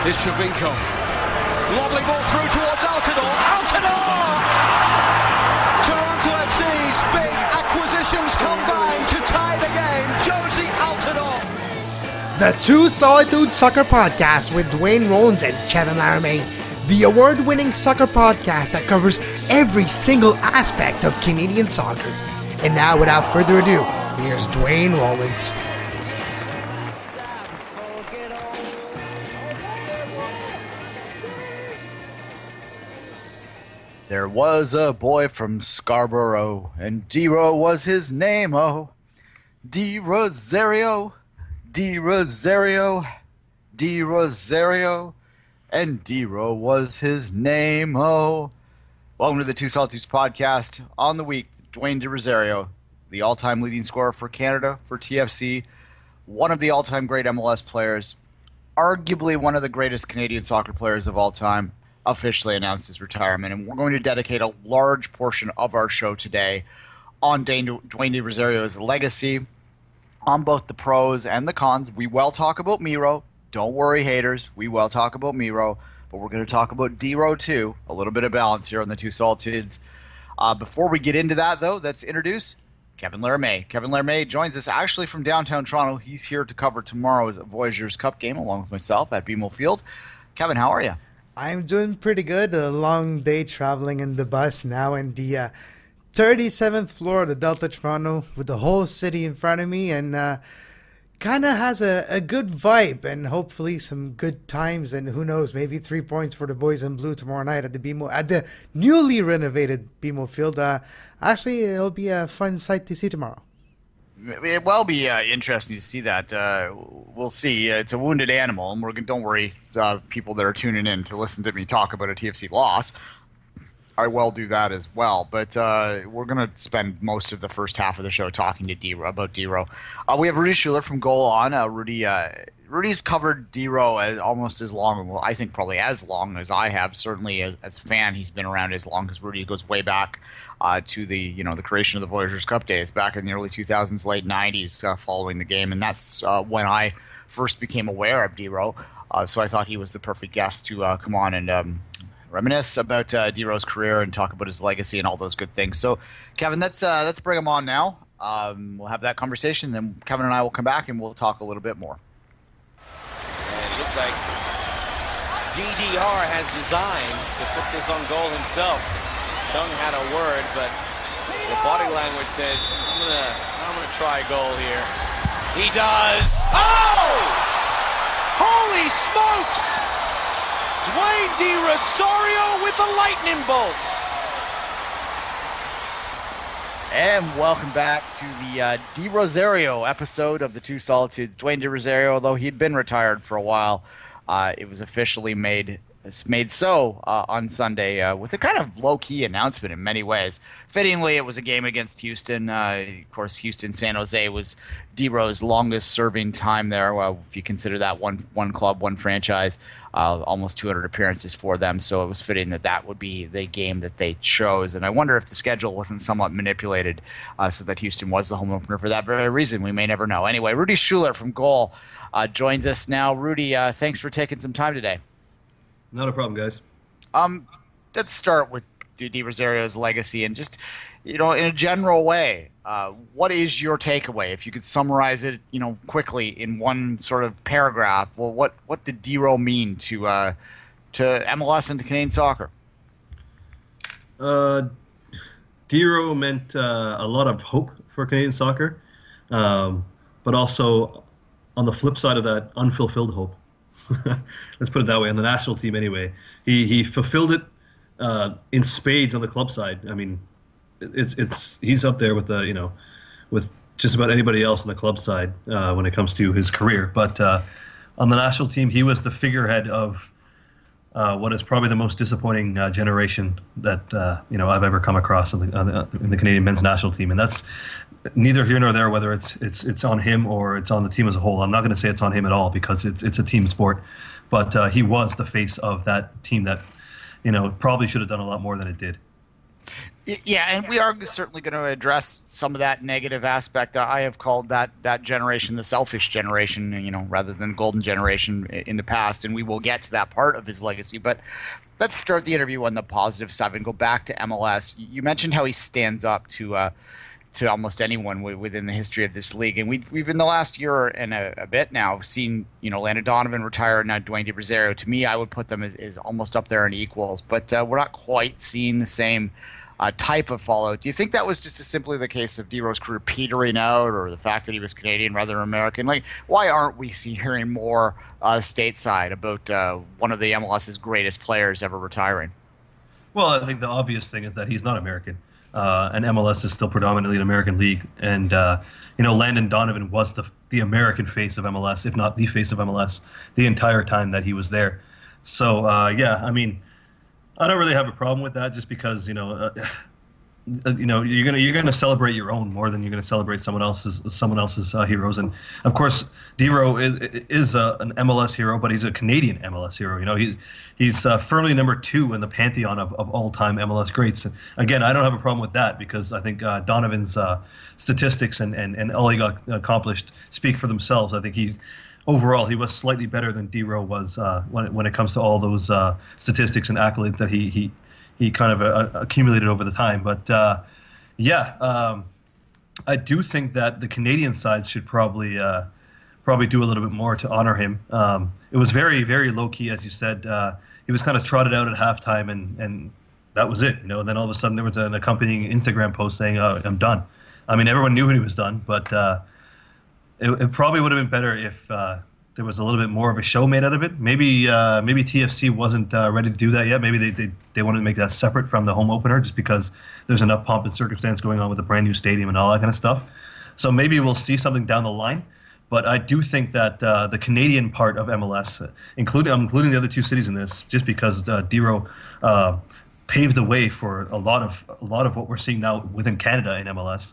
Here's Trevinko. Lovely ball through towards Altidore. Altidore! Toronto FC's big acquisitions combine to tie the game. Josie Altidore. The Two Solitudes Soccer Podcast with Duane Rollins and Kevin Laramie. The award-winning soccer podcast that covers every single aspect of Canadian soccer. And now, without further ado, here's Duane Rollins. There was a boy from Scarborough, and DeRo was his name, oh. DeRosario, DeRosario, DeRosario, and DeRo was his name, oh. Welcome to the Two Solitudes podcast. On the week, Duane DeRosario, the all-time leading scorer for Canada, for TFC, one of the all-time great MLS players, arguably one of the greatest Canadian soccer players of all time, officially announced his retirement, and we're going to dedicate a large portion of our show today on Duane DeRosario's legacy, on both the pros and the cons. We will talk about Miro. Don't worry, haters. We will talk about Miro, but we're going to talk about DeRo too. A little bit of balance here on the Two Solitudes. Before we get into that, though, let's introduce Kevin Laramie. Kevin Laramie joins us actually from downtown Toronto. He's here to cover tomorrow's Voyageurs Cup game along with myself at BMO Field. Kevin, how are you? I'm doing pretty good. A long day traveling in the bus now in the 37th floor of the Delta Toronto with the whole city in front of me, and kind of has a good vibe and hopefully some good times, and who knows, maybe 3 points for the boys in blue tomorrow night at the newly renovated BMO Field. Actually, it'll be a fun sight to see tomorrow. It will be interesting to see that. We'll see. It's a wounded animal, and don't worry, people that are tuning in to listen to me talk about a TFC loss. I will do that as well, but we're going to spend most of the first half of the show talking to DeRo about DeRo. We have Rudi Schuller from Goal On. Rudy's covered DeRo as almost as long, well, I think probably as long as I have. Certainly as a fan, he's been around as long as Rudi goes way back to the creation of the Voyageurs Cup days back in the early 2000s, late 90s, following the game, and that's when I first became aware of DeRo. So I thought he was the perfect guest to come on and reminisce about DeRo's career and talk about his legacy and all those good things. So, Kevin, let's bring him on now. We'll have that conversation, then Kevin and I will come back and we'll talk a little bit more. And it looks like DDR has designs to put this on goal himself. Chung had a word, but the body language says, I'm gonna try goal here. He does. Oh! Holy smokes! Duane DeRosario with the lightning bolts. And welcome back to the DeRosario episode of the Two Solitudes. Duane DeRosario, although he'd been retired for a while, it was officially made so on Sunday with a kind of low-key announcement in many ways. Fittingly, it was a game against Houston. Of course, Houston-San Jose was DeRo's longest-serving time there, if you consider that one club, one franchise. Almost 200 appearances for them, so it was fitting that would be the game that they chose. And I wonder if the schedule wasn't somewhat manipulated so that Houston was the home opener for that very reason. We may never know. Anyway, Rudi Schuller from Goal joins us now. Rudi, thanks for taking some time today. Not a problem, guys. Let's start with DeRosario's legacy and just, in a general way, what is your takeaway? If you could summarize it, quickly in one sort of paragraph, well, what did DeRo mean to MLS and to Canadian soccer? DeRo meant a lot of hope for Canadian soccer, but also on the flip side of that, unfulfilled hope. Let's put it that way. On the national team, anyway, he fulfilled it in spades on the club side. I mean, he's up there with with just about anybody else on the club side when it comes to his career. But on the national team, he was the figurehead of what is probably the most disappointing generation that I've ever come across in the Canadian men's national team, and that's neither here nor there whether it's on him or it's on the team as a whole. I'm not going to say it's on him at all because it's a team sport, but he was the face of that team that probably should have done a lot more than it did. Yeah, and we are certainly going to address some of that negative aspect. I have called that generation the selfish generation, rather than golden generation in the past, and we will get to that part of his legacy. But let's start the interview on the positive side and go back to MLS. You mentioned how he stands up to almost anyone within the history of this league, and we've in the last year and a bit now seen Landon Donovan retire, now Duane DeRo. To me, I would put them as almost up there in equals, but we're not quite seeing the same type of fallout. Do you think that was just simply the case of DeRo's career petering out, or the fact that he was Canadian rather than American? Like, why aren't we hearing more stateside about one of the MLS's greatest players ever retiring? Well, I think the obvious thing is that he's not American, and MLS is still predominantly an American league. And Landon Donovan was the American face of MLS, if not the face of MLS, the entire time that he was there. So yeah, I mean, I don't really have a problem with that, just because you're gonna celebrate your own more than you're gonna celebrate someone else's heroes. And of course, DeRo is an MLS hero, but he's a Canadian MLS hero. He's firmly number 2 in the pantheon of all-time MLS greats. And again, I don't have a problem with that, because I think Donovan's statistics and all he got accomplished speak for themselves. I think overall, he was slightly better than DeRo was when it comes to all those statistics and accolades that he kind of accumulated over the time. But I do think that the Canadian side should probably do a little bit more to honor him. It was very, very low key, as you said. He was kind of trotted out at halftime, and that was it. And then all of a sudden there was an accompanying Instagram post saying, "Oh, I'm done." I mean, everyone knew he was done, but it probably would have been better if there was a little bit more of a show made out of it. Maybe TFC wasn't ready to do that yet. Maybe they wanted to make that separate from the home opener, just because there's enough pomp and circumstance going on with a brand new stadium and all that kind of stuff. So maybe we'll see something down the line. But I do think that the Canadian part of MLS, I'm including the other 2 cities in this, just because DeRo paved the way for a lot of what we're seeing now within Canada in MLS.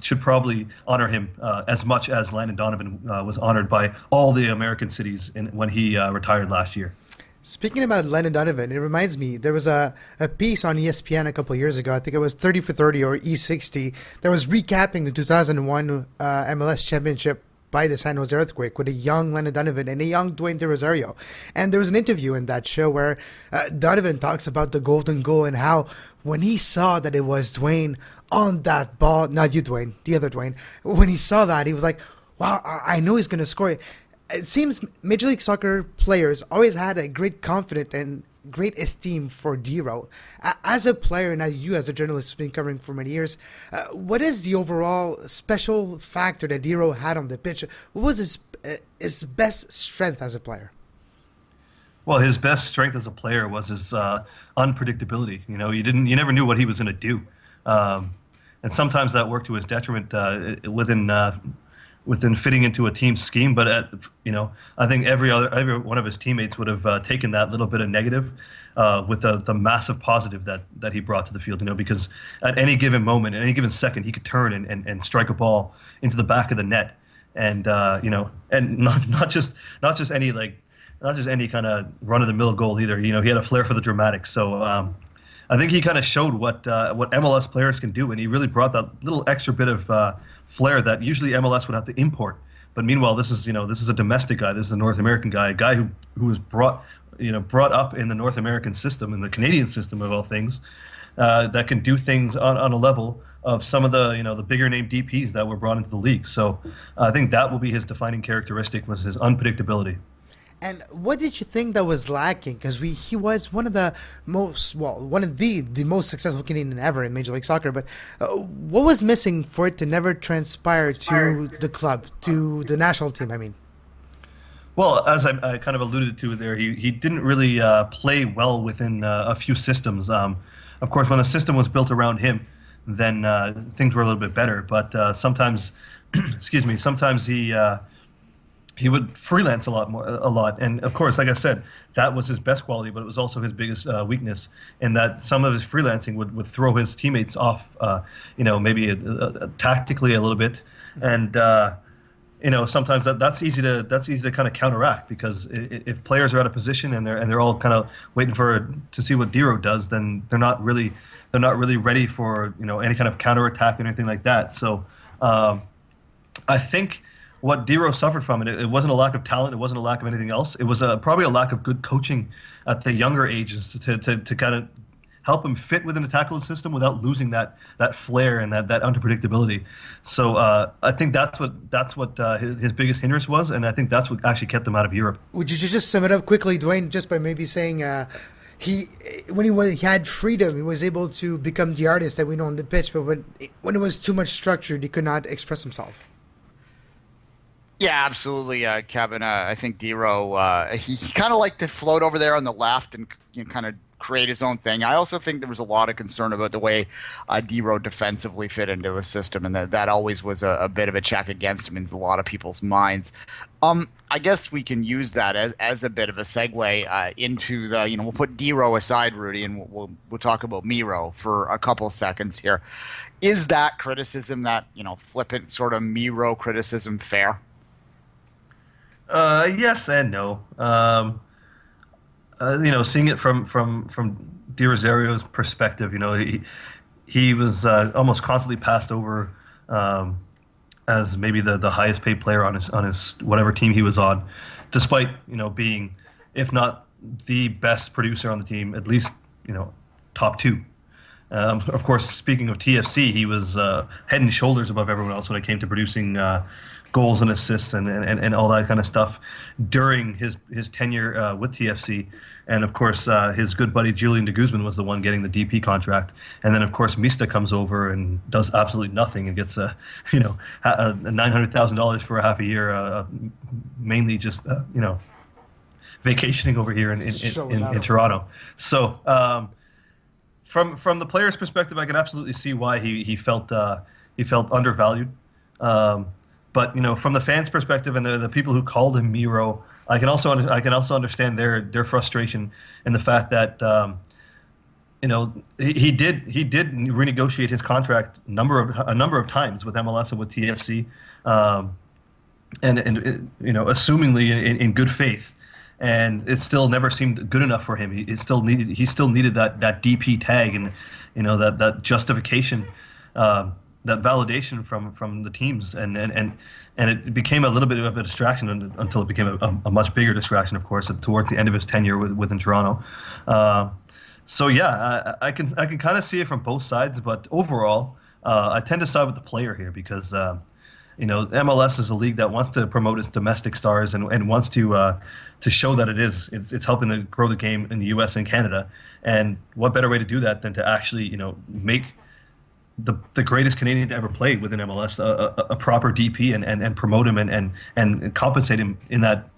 Should probably honor him as much as Landon Donovan was honored by all the American cities when he retired last year. Speaking about Landon Donovan, it reminds me, there was a piece on ESPN a couple of years ago, I think it was 30 for 30 or E60, that was recapping the 2001 MLS Championship by the San Jose Earthquake with a young Landon Donovan and a young Duane DeRo. And there was an interview in that show where Donovan talks about the golden goal and how when he saw that it was Duane on that ball, not you Duane, the other Duane, when he saw that, he was like, wow, I know he's going to score it. It seems Major League Soccer players always had a great confidence and great esteem for DeRo. As a player, and as you as a journalist who's been covering for many years, what is the overall special factor that DeRo had on the pitch? What was his best strength as a player? Well, his best strength as a player was his unpredictability. You never knew what he was going to do, and sometimes that worked to his detriment within fitting into a team scheme. But I think every one of his teammates would have taken that little bit of negative with the massive positive that he brought to the field. because at any given moment, at any given second, he could turn and strike a ball into the back of the net, and and not just any kind of run-of-the-mill goal either. He had a flair for the dramatic. So I think he kind of showed what MLS players can do, and he really brought that little extra bit of flair that usually MLS would have to import. But meanwhile, this is a domestic guy. This is a North American guy, a guy who was brought up in the North American system, in the Canadian system of all things, that can do things on a level of some of the bigger name DPs that were brought into the league. So I think that will be his defining characteristic, was his unpredictability. And what did you think that was lacking? Because he was one of the most successful Canadian ever in Major League Soccer. But what was missing for it to never transpire to the club, to the national team? I mean. Well, as I kind of alluded to there, he didn't really play well within a few systems. Of course, when the system was built around him, then things were a little bit better. But sometimes, sometimes he would freelance a lot. And of course, like I said, that was his best quality, but it was also his biggest weakness, in that some of his freelancing would throw his teammates off, maybe tactically a little bit. And, sometimes that's easy to kind of counteract, because if players are out of position and they're all kind of waiting to see what DeRo does, then they're not really they're not really ready for any kind of counterattack or anything like that. So I think what DeRo suffered from it wasn't a lack of talent, it wasn't a lack of anything else. It was probably a lack of good coaching at the younger ages to kind of help him fit within the tackle system without losing that flair and that unpredictability. So I think that's what his biggest hindrance was, and I think that's what actually kept him out of Europe. Would you just sum it up quickly, Duane, just by maybe saying when he had freedom, he was able to become the artist that we know on the pitch, but when it was too much structured, he could not express himself. Yeah, absolutely, Kevin. I think DeRo, he kind of liked to float over there on the left and kind of create his own thing. I also think there was a lot of concern about the way DeRo defensively fit into a system, and that always was a bit of a check against him in a lot of people's minds. I guess we can use that as a bit of a segue into the, we'll put DeRo aside, Rudy, and we'll talk about Miro for a couple of seconds here. Is that criticism, that flippant sort of Miro criticism, fair? Yes and no. Seeing it from Di Rosario's perspective, he was almost constantly passed over as maybe the highest paid player on his whatever team he was on, despite being, if not the best producer on the team, at least top two. Of course, speaking of TFC, he was head and shoulders above everyone else when it came to producing goals and assists and all that kind of stuff during his tenure with TFC. And of course, his good buddy Julian de Guzman was the one getting the DP contract. And then of course Mista comes over and does absolutely nothing and gets $900,000 for a half a year, mainly just vacationing over here in Toronto. So from the player's perspective, I can absolutely see why he felt undervalued. But from the fans' perspective and the people who called him Miro, I can also understand their frustration in the fact that he did renegotiate his contract a number of times with MLS and with TFC, and assumingly in good faith, and it still never seemed good enough for him. He still needed that DP tag and that justification. That validation from the teams, and it became a little bit of a distraction until it became a much bigger distraction, of course, towards the end of his tenure within Toronto. So yeah, I can kind of see it from both sides, but overall, I tend to side with the player here because MLS is a league that wants to promote its domestic stars and wants to show that it's helping to grow the game in the U.S. and Canada, and what better way to do that than to actually make the greatest Canadian to ever play within MLS a proper DP and promote him and compensate him in that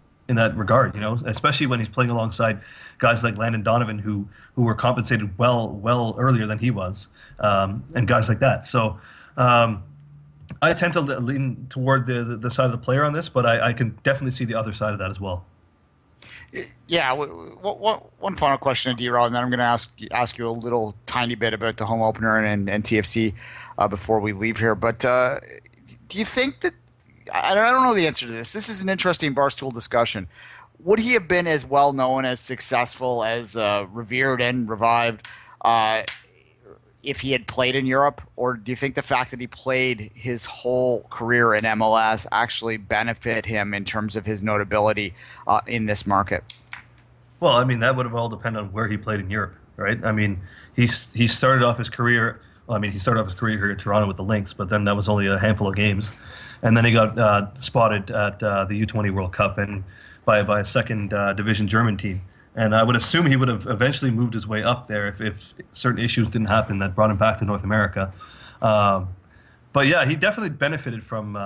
regard, especially when he's playing alongside guys like Landon Donovan who were compensated well earlier than he was, and guys like that. So I tend to lean toward the side of the player on this, but I can definitely see the other side of that as well. Yeah, one final question to DeRo, and then I'm going to ask you a little tiny bit about the home opener and TFC before we leave here. But do you think that – I don't know the answer to this. This is an interesting Barstool discussion. Would he have been as well known, as successful, as revered and revived if he had played in Europe? Or do you think the fact that he played his whole career in MLS actually benefit him in terms of his notability in this market? Well, I mean, that would have all depended on where he played in Europe, right? I mean, he started off his career. Well, I mean, he started off his career here in Toronto with the Lynx, but then that was only a handful of games, and then he got spotted at the U20 World Cup and by a second division German team. And I would assume he would have eventually moved his way up there if certain issues didn't happen that brought him back to North America. But yeah, he definitely benefited from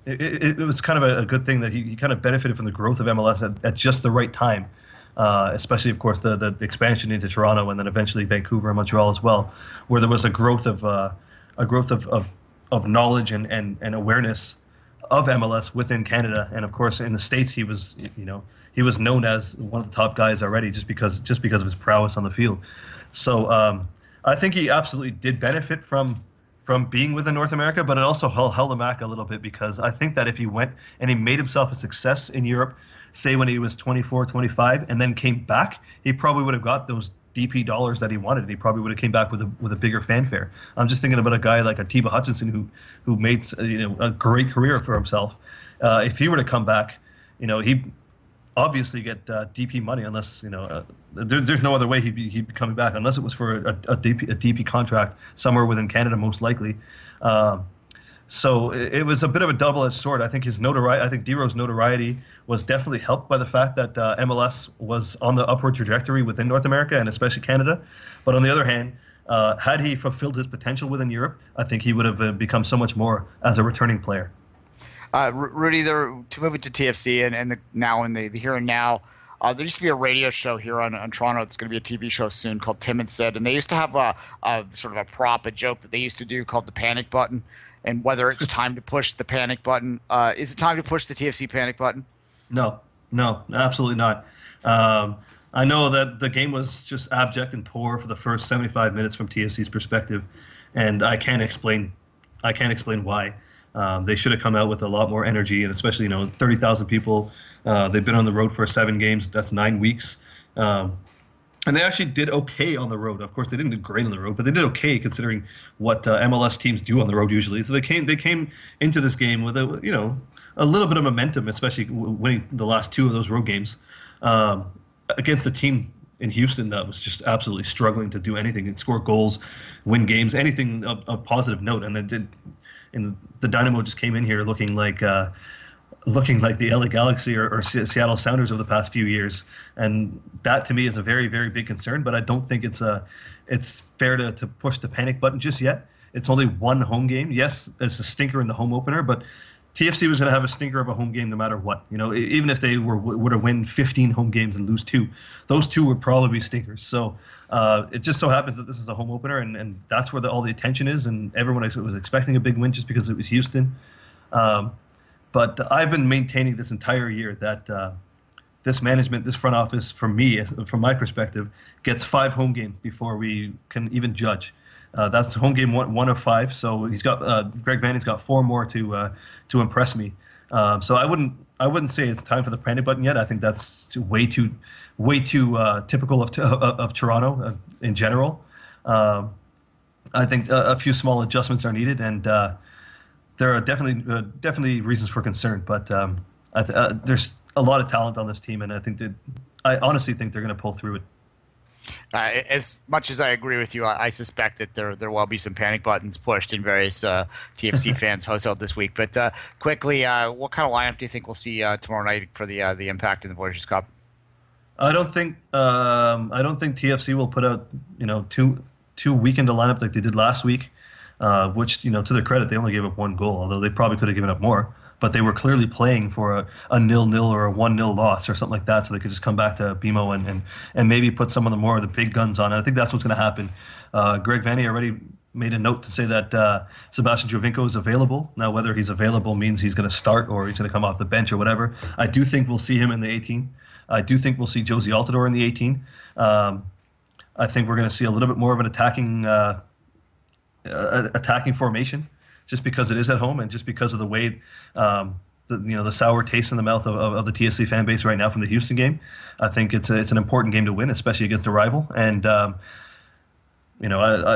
it was kind of a good thing that he kind of benefited from the growth of MLS at just the right time. Especially, of course, the expansion into Toronto and then eventually Vancouver and Montreal as well, where there was a growth of knowledge and awareness of MLS within Canada, and of course in the States he was known as one of the top guys already just because of his prowess on the field. So I think he absolutely did benefit from being within North America, but it also held him back a little bit because I think that if he went and he made himself a success in Europe, say when he was 24, 25, and then came back, he probably would have got those DP dollars that he wanted, and he probably would have came back with a bigger fanfare. I'm just thinking about a guy like Atiba Hutchinson who made a great career for himself. If he were to come back, he obviously get DP money unless there's no other way he'd be coming back unless it was for a DP contract somewhere within Canada, most likely. So it was a bit of a double-edged sword. I think DeRo's notoriety was definitely helped by the fact that MLS was on the upward trajectory within North America and especially Canada. But on the other hand, had he fulfilled his potential within Europe, I think he would have become so much more as a returning player. Rudi, to move it to TFC and now in the here and now, there used to be a radio show here on Toronto. It's going to be a TV show soon called Tim and Sid, and they used to have a sort of a prop, a joke that they used to do called the panic button, and whether it's time to push the panic button. Is it time to push the TFC panic button? No, absolutely not. I know that the game was just abject and poor for the first 75 minutes from TFC's perspective, and I can't explain why. They should have come out with a lot more energy, and especially 30,000 people. They've been on the road for 7 games. That's 9 weeks. And they actually did okay on the road. Of course, they didn't do great on the road, but they did okay considering what MLS teams do on the road usually. So they came into this game with a little bit of momentum, especially winning the last 2 of those road games against a team in Houston that was just absolutely struggling to do anything and score goals, win games, anything of positive note. And they did. And the Dynamo just came in here looking like the LA Galaxy or Seattle Sounders of the past few years, and that to me is a very, very big concern. But I don't think it's fair to push the panic button just yet. It's only 1 home game. Yes, it's a stinker in the home opener, but TFC was going to have a stinker of a home game no matter what. Even if they were to win 15 home games and lose 2, those 2 would probably be stinkers. So it just so happens that this is a home opener, and that's where all the attention is, and everyone was expecting a big win just because it was Houston. But I've been maintaining this entire year that this management, this front office, from my perspective, gets 5 home games before we can even judge. That's home game one of 5. So he's got Greg Vanney's got 4 more to impress me. So I wouldn't say it's time for the panic button yet. I think that's way too typical of Toronto in general. I think a few small adjustments are needed, and there are definitely reasons for concern. But there's a lot of talent on this team, and I honestly think they're going to pull through it. As much as I agree with you, I suspect that there will be some panic buttons pushed in various TFC fans' household this week. But quickly, what kind of lineup do you think we'll see tomorrow night for the Impact in the Voyageurs Cup? I don't think TFC will put out too weak into lineup like they did last week, which to their credit they only gave up 1 goal, although they probably could have given up more. But they were clearly playing for a 0-0 or a 1-0 loss or something like that, so they could just come back to BMO and maybe put some of the more of the big guns on. And I think that's what's going to happen. Greg Vanney already made a note to say that Sebastian Jovinko is available. Now, whether he's available means he's going to start or he's going to come off the bench or whatever. I do think we'll see him in the 18. I do think we'll see Josie Altidore in the 18. I think we're going to see a little bit more of an attacking formation, just because it is at home and just because of the way the sour taste in the mouth of the TFC fan base right now from the Houston game. I think it's an important game to win, especially against a rival. And I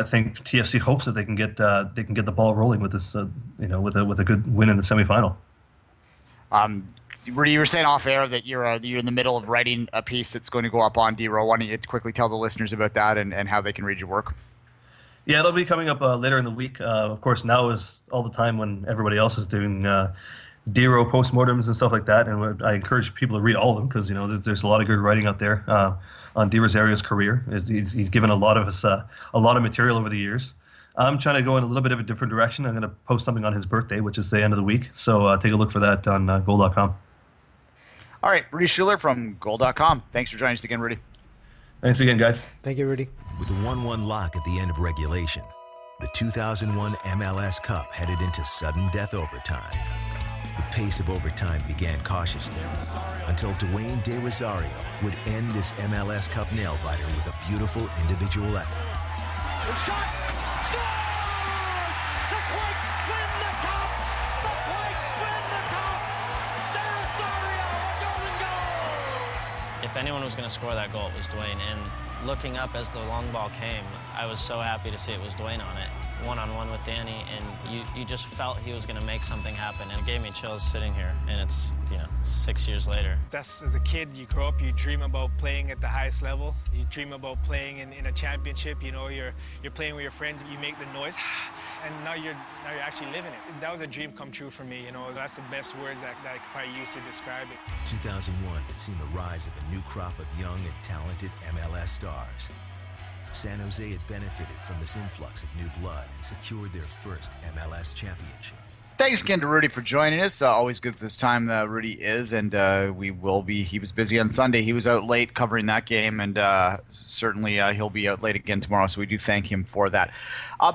think TFC hopes that they can get the ball rolling with this with a good win in the semifinal. Rudi, you were saying off air that you're in the middle of writing a piece that's going to go up on DeRo. Why don't you quickly tell the listeners about that and how they can read your work? Yeah, it'll be coming up later in the week. Of course, now is all the time when everybody else is doing DeRo postmortems and stuff like that. And I encourage people to read all of them because there's a lot of good writing out there on Di Rosario's career. He's given a lot of material over the years. I'm trying to go in a little bit of a different direction. I'm going to post something on his birthday, which is the end of the week. So take a look for that on goal.com. All right, Rudi Schuller from goal.com. Thanks for joining us again, Rudi. Thanks again, guys. Thank you, Rudi. With a 1-1 lock at the end of regulation, the 2001 MLS Cup headed into sudden death overtime. The pace of overtime began cautiously until Duane de Rosario would end this MLS Cup nail-biter with a beautiful individual effort. The shot! Scores! The Quakes win the cup! The Quakes win the cup! De Rosario, a golden goal! If anyone was going to score that goal, it was Duane. And looking up as the long ball came, I was so happy to see it was Duane on it, one-on-one with Danny, and you just felt he was going to make something happen, and it gave me chills sitting here, and it's, 6 years later. That's, as a kid, you grow up, you dream about playing at the highest level. You dream about playing in a championship. You're playing with your friends, you make the noise, and now you're actually living it. That was a dream come true for me. That's the best words that I could probably use to describe it. 2001 had seen the rise of a new crop of young and talented MLS stars. San Jose had benefited from this influx of new blood and secured their first MLS championship. Thanks again to Rudi for joining us. Always good this time, Rudi is, and we will be. He was busy on Sunday. He was out late covering that game, and certainly he'll be out late again tomorrow, so we do thank him for that.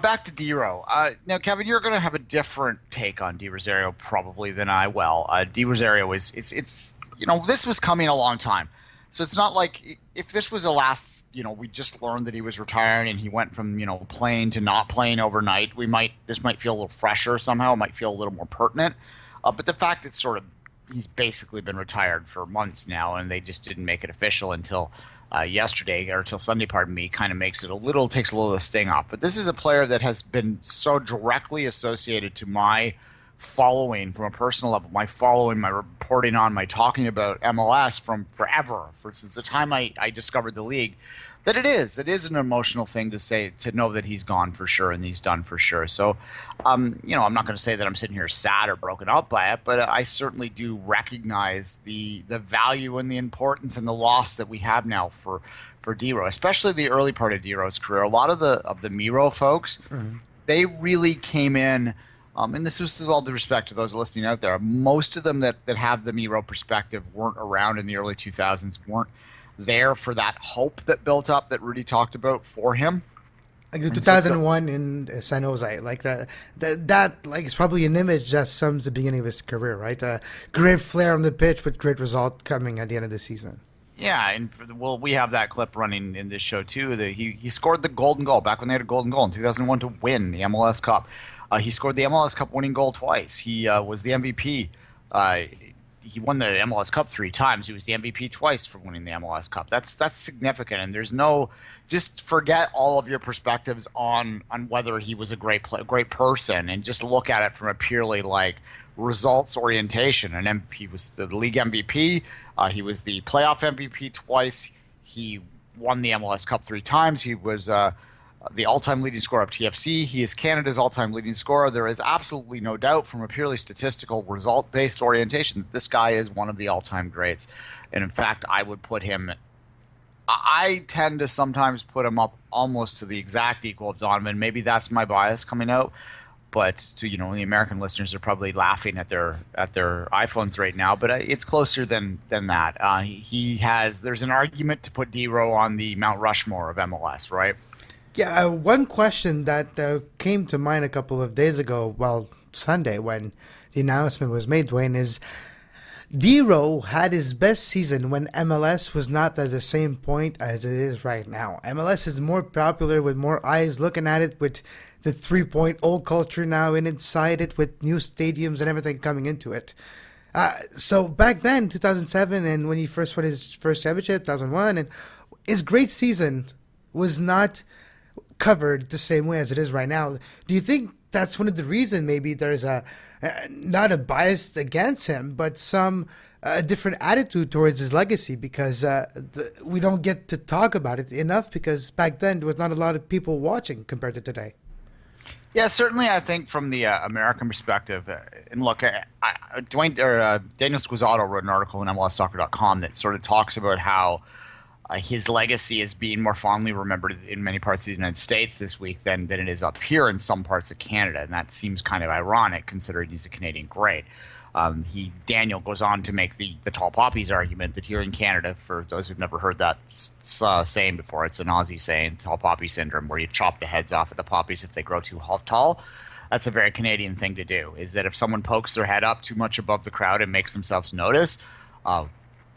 Back to DeRo. Now, Kevin, you're going to have a different take on De Rosario probably than I will. De Rosario is this was coming a long time. So it's not like if this was the last, we just learned that he was retiring and he went from, playing to not playing overnight. This might feel a little fresher somehow. It might feel a little more pertinent. But the fact that he's basically been retired for months now and they just didn't make it official until yesterday, or till Sunday, pardon me, kind of takes a little of the sting off. But this is a player that has been so directly associated to my following from a personal level, my following, my reporting on, my talking about MLS from forever, since the time I discovered the league, that it is an emotional thing to know that he's gone for sure and he's done for sure. So, I'm not going to say that I'm sitting here sad or broken up by it, but I certainly do recognize the value and the importance and the loss that we have now for DeRo, especially the early part of DeRo's career. A lot of the Miro folks, they really came in. And this was with all due respect to those listening out there. Most of them that have the Miro perspective weren't around in the early 2000s, weren't there for that hope that built up that Rudi talked about for him. Like the 2001 in San Jose, like that is probably an image that sums the beginning of his career, right? Great flair on the pitch with great result coming at the end of the season. Yeah, and we have that clip running in this show too. That he scored the golden goal back when they had a golden goal in 2001 to win the MLS Cup. He scored the MLS Cup winning goal twice. He was the MVP. He won the MLS Cup 3 times. He was the MVP twice for winning the MLS Cup. That's significant. And there's just forget all of your perspectives on whether he was a great person, and just look at it from a purely results orientation. And he was the league MVP. He was the playoff MVP twice. He won the MLS Cup 3 times. He was the all-time leading scorer of TFC. He is Canada's all-time leading scorer. There is absolutely no doubt from a purely statistical, result-based orientation that this guy is one of the all-time greats. And in fact, I would put him – I tend to sometimes put him up almost to the exact equal of Donovan. Maybe that's my bias coming out. But the American listeners are probably laughing at their iPhones right now. But it's closer than that. There's an argument to put DeRo on the Mount Rushmore of MLS, right? Yeah, one question that came to mind a couple of days ago, Sunday, when the announcement was made, Duane, is DeRo had his best season when MLS was not at the same point as it is right now. MLS is more popular with more eyes looking at it, with the 3.0 culture now inside it, with new stadiums and everything coming into it. So back then, 2007, and when he first won his first championship, 2001, and his great season was not covered the same way as it is right now. Do you think that's one of the reasons maybe there's not a bias against him, but some different attitude towards his legacy, because we don't get to talk about it enough, because back then there was not a lot of people watching compared to today? Yeah, certainly. I think from the American perspective, and look, Daniel Squizzato wrote an article on MLSsoccer.com that sort of talks about how his legacy is being more fondly remembered in many parts of the United States this week than it is up here in some parts of Canada, and that seems kind of ironic considering he's a Canadian great. Daniel goes on to make the tall poppies argument that here in Canada, for those who've never heard that saying before, it's an Aussie saying, tall poppy syndrome, where you chop the heads off of the poppies if they grow too tall. That's a very Canadian thing to do, is that if someone pokes their head up too much above the crowd and makes themselves notice,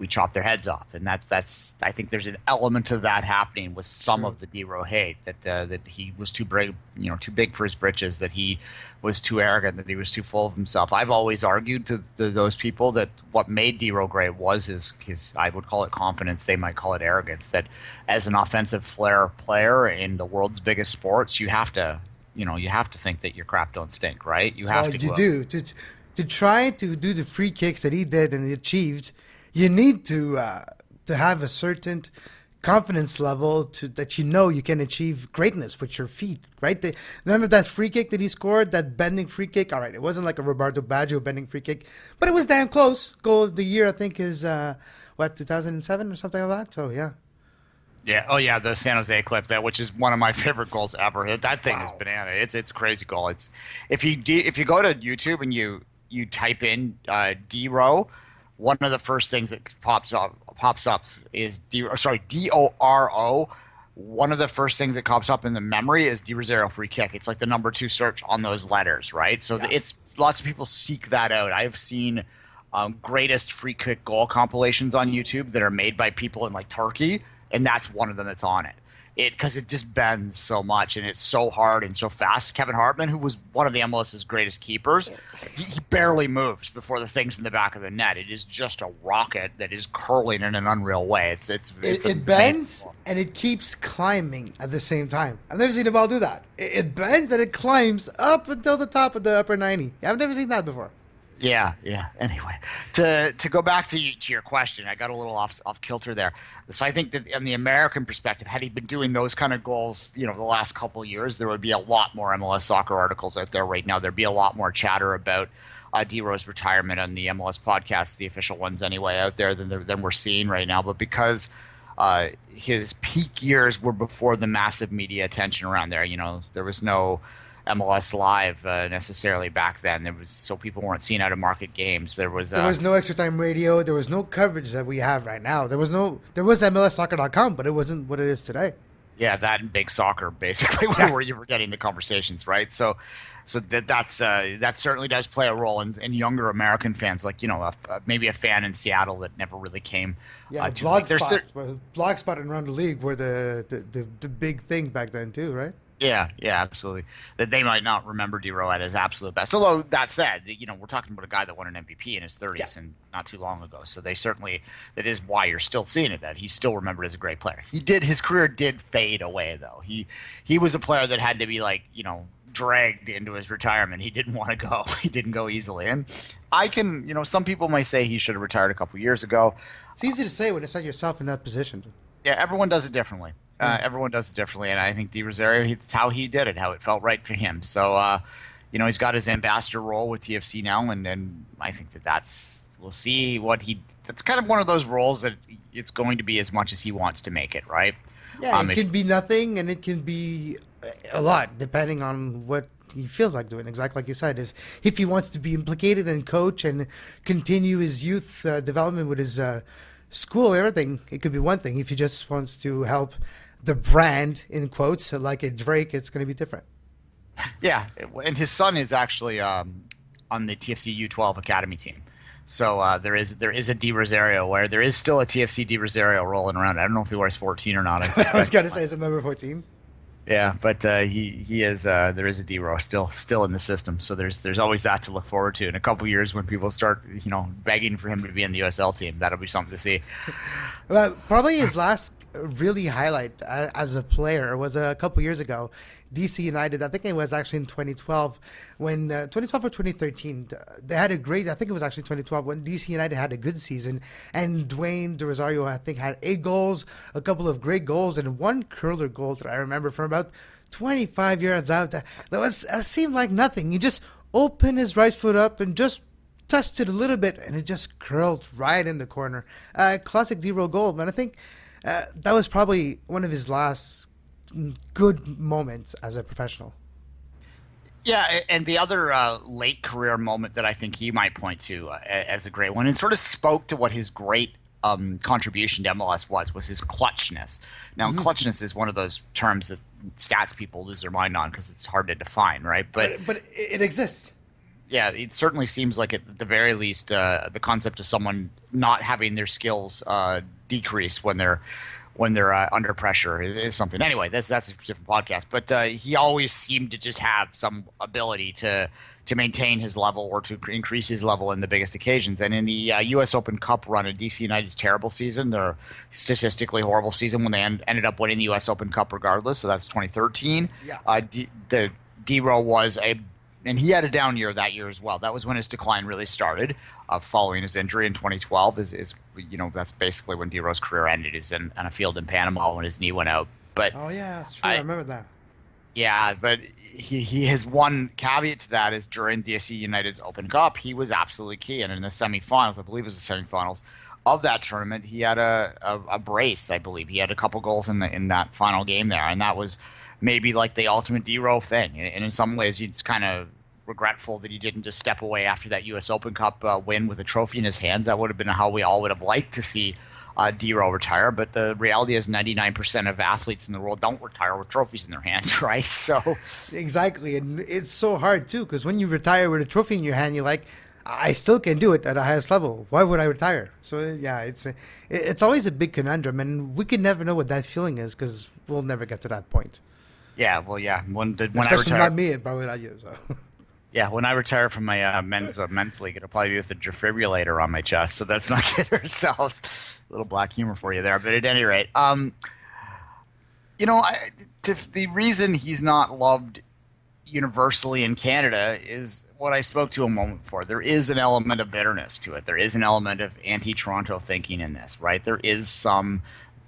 we chop their heads off. And that's I think there's an element of that happening with some of the DeRo hate, that he was too big for his britches, that he was too arrogant, that he was too full of himself. I've always argued to those people that what made DeRo great was his I would call it confidence, they might call it arrogance, that as an offensive flair player in the world's biggest sports, you have to think that your crap don't stink, right? You have to. You do. To try to do the free kicks that he did and he achieved, you need to have a certain confidence level that you can achieve greatness with your feet, right? Remember that free kick that he scored, that bending free kick? All right, it wasn't like a Roberto Baggio bending free kick, but it was damn close. Goal of the year, I think, is 2007 or something like that. So yeah. Yeah. Oh, yeah. The San Jose clip, which is one of my favorite goals ever. That thing is banana. It's a crazy goal. It's if you go to YouTube and you type in DeRo, one of the first things that pops up is DORO. One of the first things that pops up in the memory is De Rosario free kick. It's like the number 2 search on those letters, right? So it's lots of people seek that out. I've seen greatest free kick goal compilations on YouTube that are made by people in like Turkey, and that's one of them that's on it. Because it just bends so much and it's so hard and so fast. Kevin Hartman, who was one of the MLS's greatest keepers, he barely moves before the thing's in the back of the net. It is just a rocket that is curling in an unreal way. It bends and it keeps climbing at the same time. I've never seen a ball do that. It bends and it climbs up until the top of the upper 90. I've never seen that before. Yeah. Anyway, to go back to your question, I got a little off kilter there. So I think that in the American perspective, had he been doing those kind of goals, the last couple of years, there would be a lot more MLS soccer articles out there right now. There'd be a lot more chatter about DeRo's retirement on the MLS podcast, the official ones anyway, out there than we're seeing right now. But because his peak years were before the massive media attention around there, there was no MLS Live necessarily back then. So people weren't seeing out of market games. There was no extra time radio. There was no coverage that we have right now. There was MLSsoccer.com, but it wasn't what it is today. Yeah, that and big soccer basically where you were getting the conversations, right? So that certainly does play a role in younger American fans, like maybe a fan in Seattle that never really came. Yeah, Blogspot and Around the League were the big thing back then too, right? Yeah, absolutely. That they might not remember DeRo at his absolute best. Although that said, we're talking about a guy that won an MVP in his 30s and not too long ago. So that is why you're still seeing it. That he's still remembered as a great player. His career did fade away though. He was a player that had to be dragged into his retirement. He didn't want to go. He didn't go easily. And some people might say he should have retired a couple years ago. It's easy to say when it's not yourself in that position. Yeah, everyone does it differently. Everyone does it differently, and I think De Rosario, it's how he did it, how it felt right for him. So, he's got his ambassador role with TFC now, and I think we'll see that's kind of one of those roles that it's going to be as much as he wants to make it, right? Yeah, it can be nothing, and it can be a lot, depending on what he feels like doing. Exactly like you said, if he wants to be implicated and coach and continue his youth development with his school, everything, it could be one thing. If he just wants to help the brand, in quotes, like a Drake, it's going to be different. Yeah, and his son is actually on the TFC U12 Academy team. So there is a De Rosario where there is still a TFC De Rosario rolling around. I don't know if he wears 14 or not. I was going to say, is it number 14? Yeah, but he is there is a DeRo still in the system, so there's always that to look forward to. In a couple years, when people start begging for him to be in the USL team, that'll be something to see. Well, probably his last really highlight as a player was a couple years ago. DC United, I think it was actually in 2012, when 2012 or 2013, they had a great, I think it was actually 2012, when DC United had a good season, and Duane de Rosario, I think, had 8 goals, a couple of great goals, and one curler goal that I remember from about 25 yards out. That seemed like nothing. He just opened his right foot up and just touched it a little bit, and it just curled right in the corner. Classic DeRo goal, man. I think that was probably one of his last good moments as a professional. Yeah, and the other late career moment that I think he might point to as a great one, and sort of spoke to what his great contribution to MLS was his clutchness. Now, clutchness is one of those terms that stats people lose their mind on because it's hard to define, right? But it exists. Yeah, it certainly seems like at the very least the concept of someone not having their skills decrease when they're under pressure is something. Anyway, that's a different podcast. But he always seemed to just have some ability to maintain his level or to increase his level in the biggest occasions. And in the U.S. Open Cup run in DC United's terrible season, their statistically horrible season when they ended up winning the U.S. Open Cup regardless. So that's 2013. Yeah. The DeRo was and he had a down year that year as well. That was when his decline really started, following his injury in 2012. That's basically when DeRo's career ended. Is on a field in Panama when his knee went out. But Oh yeah, that's true. I remember that. yeah, but he has one caveat to that is during DC United's Open Cup, he was absolutely key. And in the semifinals, I believe it was the semifinals of that tournament, he had a brace. I believe he had a couple goals in that final game there, and that was maybe like the ultimate DeRo thing. And in some ways, it's kind of regretful that he didn't just step away after that U.S. Open Cup win with a trophy in his hands. That would have been how we all would have liked to see DeRo retire. But the reality is 99% of athletes in the world don't retire with trophies in their hands, right? So Exactly, and it's so hard too because when you retire with a trophy in your hand, you're like, I still can do it at the highest level. Why would I retire? So yeah, it's always a big conundrum, and we can never know what that feeling is because we'll never get to that point. yeah, well, yeah. When I Especially retire, not me, and probably not you. So. yeah, when I retire from my men's league, it'll probably be with a defibrillator on my chest. So that's not kid ourselves. A little black humor for you there, but at any rate, the reason he's not loved universally in Canada is what I spoke to a moment before. There is an element of bitterness to it. There is an element of anti-Toronto thinking in this, right? There is some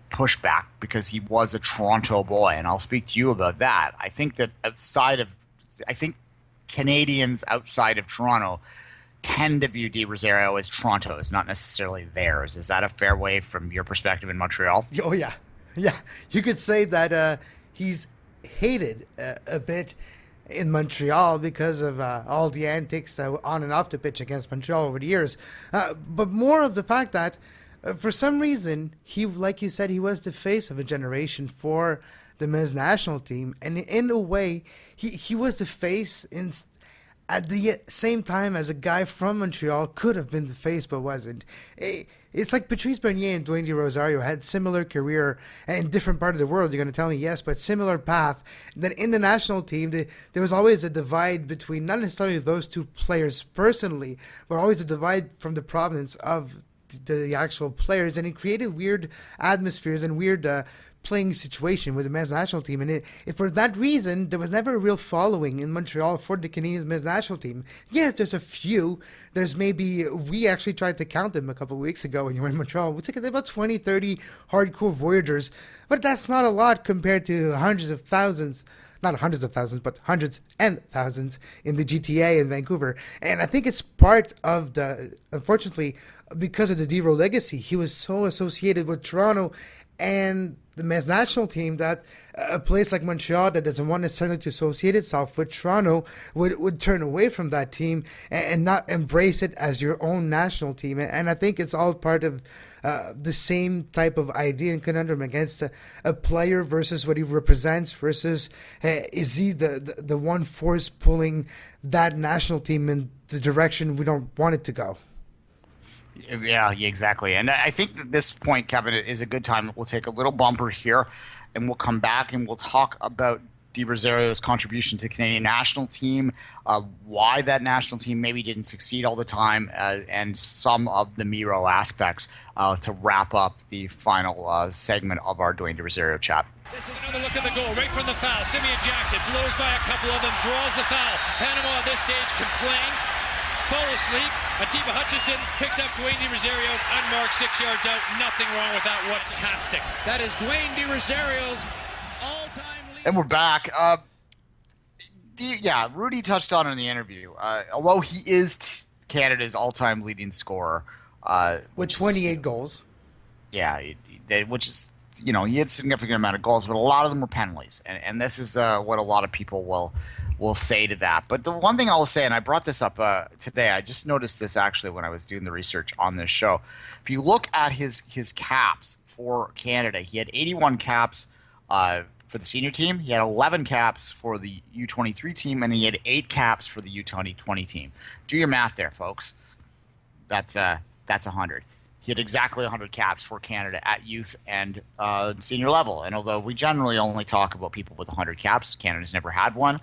pushback because he was a Toronto boy, and I'll speak to you about that. I think Canadians outside of Toronto tend to view Di Rosario as Toronto's, not necessarily theirs. Is that a fair way from your perspective in Montreal? Oh yeah, yeah. You could say that he's hated a bit in Montreal because of all the antics on and off the pitch against Montreal over the years. But more of the fact that for some reason, like you said, he was the face of a generation for the men's national team. And in a way, he was the face at the same time as a guy from Montreal could have been the face but wasn't. It's like Patrice Bernier and Duane de Rosario had similar career in different part of the world. You're going to tell me yes, but similar path. Then in the national team, there was always a divide between not necessarily those two players personally, but always a divide from the provenance of the actual players, and it created weird atmospheres and weird playing situation with the men's national team. And for that reason, there was never a real following in Montreal for the Canadian men's national team. Yes, there's a few. We actually tried to count them a couple of weeks ago when you were in Montreal. We took about 20, 30 hardcore Voyagers, but that's not a lot compared to hundreds of thousands. Not hundreds of thousands, but hundreds and thousands in the GTA in Vancouver. And I think it's part of unfortunately, because of the DeRo legacy, he was so associated with Toronto and the men's national team that a place like Montreal that doesn't want necessarily to associate itself with Toronto would turn away from that team and not embrace it as your own national team. And I think it's all part of the same type of idea and conundrum against a player versus what he represents versus is he the one force pulling that national team in the direction we don't want it to go. Yeah, exactly. And I think that this point, Kevin, is a good time. We'll take a little bumper here, and we'll come back and we'll talk about Di Rosario's contribution to the Canadian national team, why that national team maybe didn't succeed all the time, and some of the Miro aspects to wrap up the final segment of our Duane Di Rosario chat. This is another look at the goal, right from the foul. Simeon Jackson blows by a couple of them, draws the foul. Panama at this stage can play. Fall asleep. Atiba Hutchinson picks up Duane Di Rosario, unmarked, 6 yards out. Nothing wrong with that. Fantastic. That is Duane Di Rosario's all-time lead. And we're back. Rudi touched on it in the interview. Although he is Canada's all-time leading scorer. With 28 goals. Yeah, which is, he had a significant amount of goals, but a lot of them were penalties. And this is what a lot of people will say to that. But the one thing I will say, and I brought this up today, I just noticed this actually when I was doing the research on this show. If you look at his caps for Canada, he had 81 caps for the senior team. He had 11 caps for the U23 team, and he had 8 caps for the U20 team. Do your math there, folks. That's 100. He had exactly 100 caps for Canada at youth and senior level. And although we generally only talk about people with 100 caps, Canada's never had one.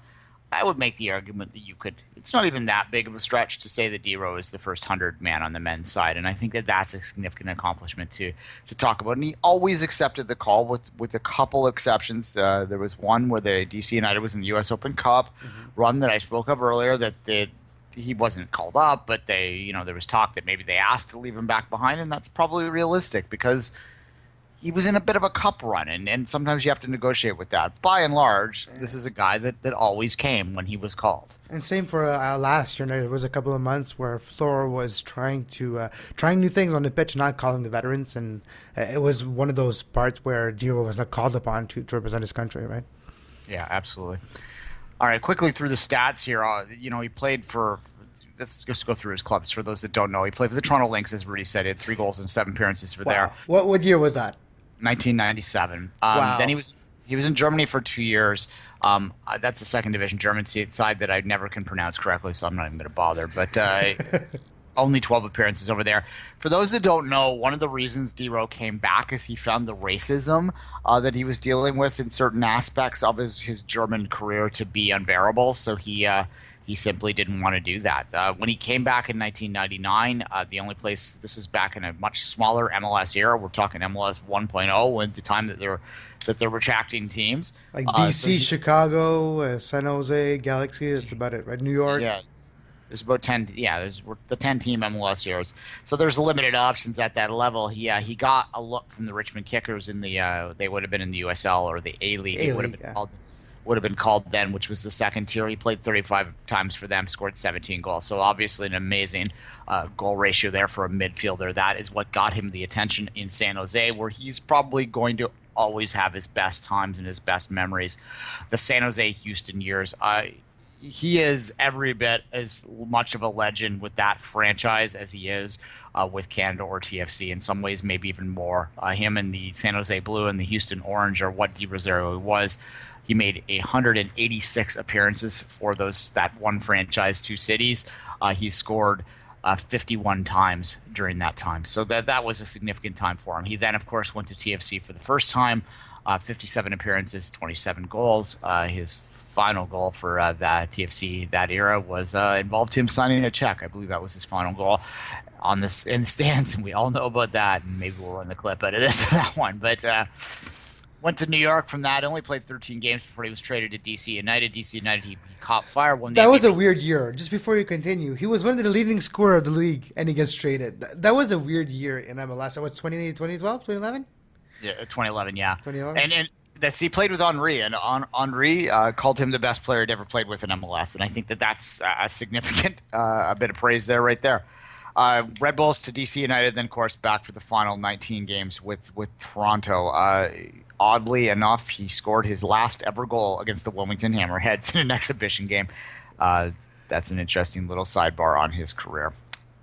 I would make the argument that you could. It's not even that big of a stretch to say that DeRo is the first 100 man on the men's side, and I think that that's a significant accomplishment to talk about. And he always accepted the call with a couple exceptions. There was one where the DC United was in the U.S. Open Cup run that I spoke of earlier that he wasn't called up, but there was talk that maybe they asked to leave him back behind, and that's probably realistic because he was in a bit of a cup run, and sometimes you have to negotiate with that. By and large, this is a guy that always came when he was called. And same for last year. There was a couple of months where Flora was trying new things on the pitch, not calling the veterans, and it was one of those parts where DeRo was not called upon to represent his country, right? Yeah, absolutely. All right, quickly through the stats here. He played for. Let's just go through his clubs. For those that don't know, he played for the Toronto Lynx, as Rudi said. He had 3 goals and 7 appearances for there. What year was that? 1997. Wow. Then he was in Germany for 2 years. That's the second division German side that I never can pronounce correctly, so I'm not even going to bother. But only 12 appearances over there. For those that don't know, one of the reasons DeRo came back is he found the racism that he was dealing with in certain aspects of his German career to be unbearable. So he simply didn't want to do that. When he came back in 1999, the only place, this is back in a much smaller MLS era. We're talking MLS 1.0 at the time that they're retracting teams. Like DC, Chicago, San Jose, Galaxy, that's about it, right? New York. Yeah. There's about 10. Yeah, there's the 10-team MLS years. So there's limited options at that level. He got a look from the Richmond Kickers in the they would have been in the USL or the A League. It would have been called then, which was the second tier. He played 35 times for them, scored 17 goals. So obviously an amazing goal ratio there for a midfielder. That is what got him the attention in San Jose, where he's probably going to always have his best times and his best memories. The San Jose Houston years. He is every bit as much of a legend with that franchise as he is with Canada or TFC. In some ways, maybe even more. Him and the San Jose Blue and the Houston Orange are what Di Rosario was. He made 186 appearances for that one franchise, 2 cities. He scored 51 times during that time. So that was a significant time for him. He then, of course, went to TFC for the first time. 57 appearances, 27 goals. His final goal for that TFC that era was involved him signing a check. I believe that was his final goal in the stands, and we all know about that. And maybe we'll run the clip out of that one. But went to New York from that. Only played 13 games before he was traded to DC United. DC United, he caught fire one day. That was a weird year. Just before you continue, he was one of the leading scorer of the league, and he gets traded. That was a weird year in MLS. That was 2012, 2011? Yeah, 2011, yeah. 2011? And he played with Henry, and Henry called him the best player he'd ever played with in MLS, and I think that's a significant a bit of praise there right there. Red Bulls to DC United, then, of course, back for the final 19 games with Toronto. Oddly enough, he scored his last ever goal against the Wilmington Hammerheads in an exhibition game. That's an interesting little sidebar on his career.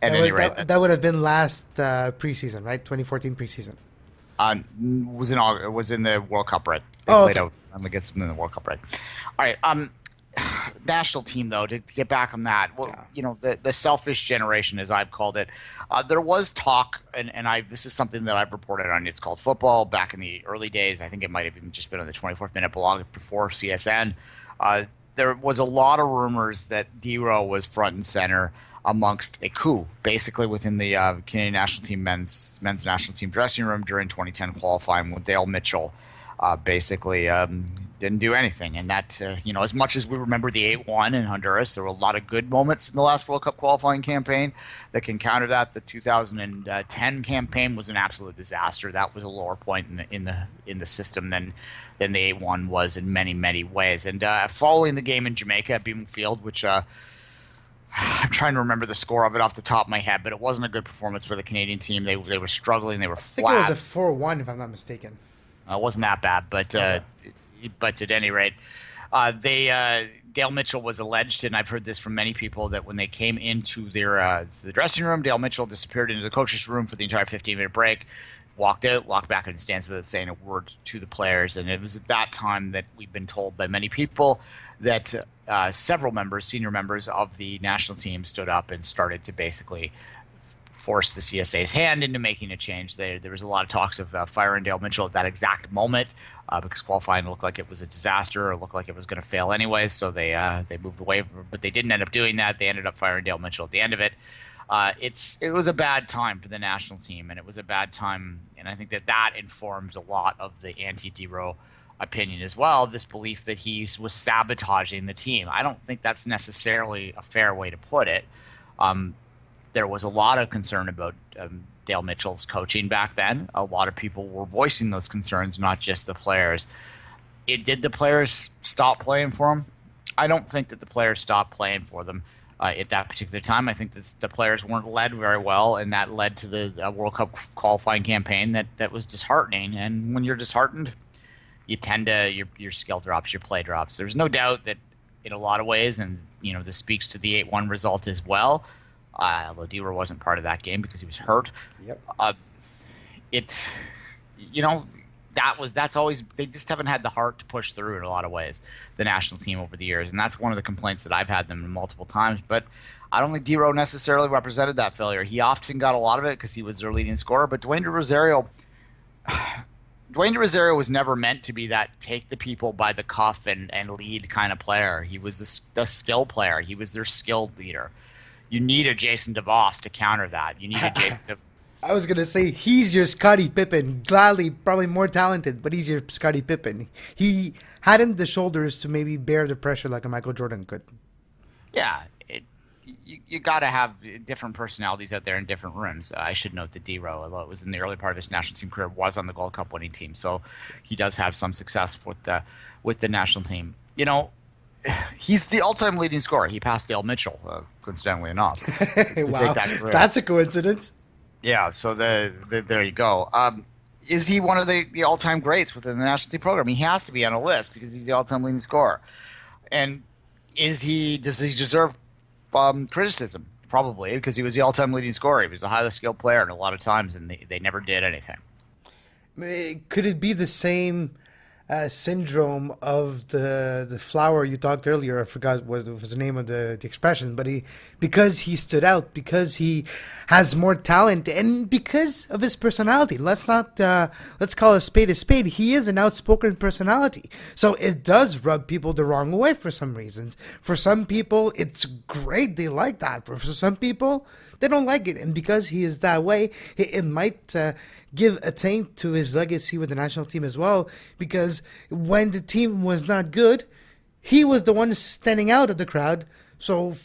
At any rate, that would have been last preseason, right? 2014 preseason. Was in the World Cup, right? They played out against them in the World Cup, right? All right. National team, though, to get back on that, the selfish generation, as I've called it, there was talk, and this is something that I've reported on. It's called Football back in the early days. I think it might have even just been on the 24th Minute blog before CSN. There was a lot of rumors that DeRo was front and center amongst a coup, basically within the Canadian national team men's national team dressing room during 2010 qualifying, when Dale Mitchell basically didn't do anything. And that, as much as we remember the 8-1 in Honduras, there were a lot of good moments in the last World Cup qualifying campaign that can counter that. The 2010 campaign was an absolute disaster. That was a lower point in the system than the 8-1 was in many, many ways. And following the game in Jamaica at Beaman Field, which I'm trying to remember the score of it off the top of my head, but it wasn't a good performance for the Canadian team. They were struggling. They were flat. I think it was a 4-1, if I'm not mistaken. It wasn't that bad, but at any rate, Dale Mitchell was alleged, and I've heard this from many people, that when they came into the dressing room, Dale Mitchell disappeared into the coach's room for the entire 15-minute break. walked back in the stands without saying a word to the players. And it was at that time that we've been told by many people that several senior members of the national team stood up and started to basically force the CSA's hand into making a change. There was a lot of talks of firing Dale Mitchell at that exact moment because qualifying looked like it was a disaster or looked like it was going to fail anyways. So they moved away, but they didn't end up doing that. They ended up firing Dale Mitchell at the end of it. It was a bad time for the national team, and it was a bad time, and I think that informs a lot of the anti-DeRo opinion as well, this belief that he was sabotaging the team. I don't think that's necessarily a fair way to put it. There was a lot of concern about Dale Mitchell's coaching back then. A lot of people were voicing those concerns, not just the players. Did the players stop playing for him? I don't think that the players stopped playing for them at that particular time. I think that the players weren't led very well, and that led to the World Cup qualifying campaign that was disheartening. And when you're disheartened, you tend to your skill drops, your play drops. There's no doubt that in a lot of ways, and this speaks to the 8-1 result as well. Although DeRo wasn't part of that game because he was hurt. Yep. That's always, they just haven't had the heart to push through in a lot of ways, the national team over the years, and that's one of the complaints that I've had them multiple times. But I don't think DeRo necessarily represented that failure. He often got a lot of it because he was their leading scorer. But Duane de Rosario was never meant to be that take the people by the cuff and lead kind of player. He was the skill player. He was their skilled leader. You need a Jason DeVos to counter that. You need a Jason I was going to say, he's your Scottie Pippen. Gladly, probably more talented, but he's your Scottie Pippen. He hadn't the shoulders to maybe bear the pressure like a Michael Jordan could. Yeah. You got to have different personalities out there in different rooms. I should note that DeRo, although it was in the early part of his national team career, was on the Gold Cup winning team. So he does have some success with the national team. He's the all-time leading scorer. He passed Dale Mitchell, coincidentally enough. Wow, that's a coincidence. Yeah, so there you go. Is he one of the all-time greats within the national team program? He has to be on a list because he's the all-time leading scorer. And does he deserve criticism? Probably, because he was the all-time leading scorer. He was a highly skilled player and a lot of times, and they never did anything. Could it be the same syndrome of the flower you talked earlier? I forgot what was the name of the expression, but because he stood out, because he has more talent, and because of his personality. Let's call a spade a spade. He is an outspoken personality, so it does rub people the wrong way for some reasons. For some people, it's great; they like that. But for some people, they don't like it, and because he is that way, it might give a taint to his legacy with the national team as well, because when the team was not good, he was the one standing out of the crowd, so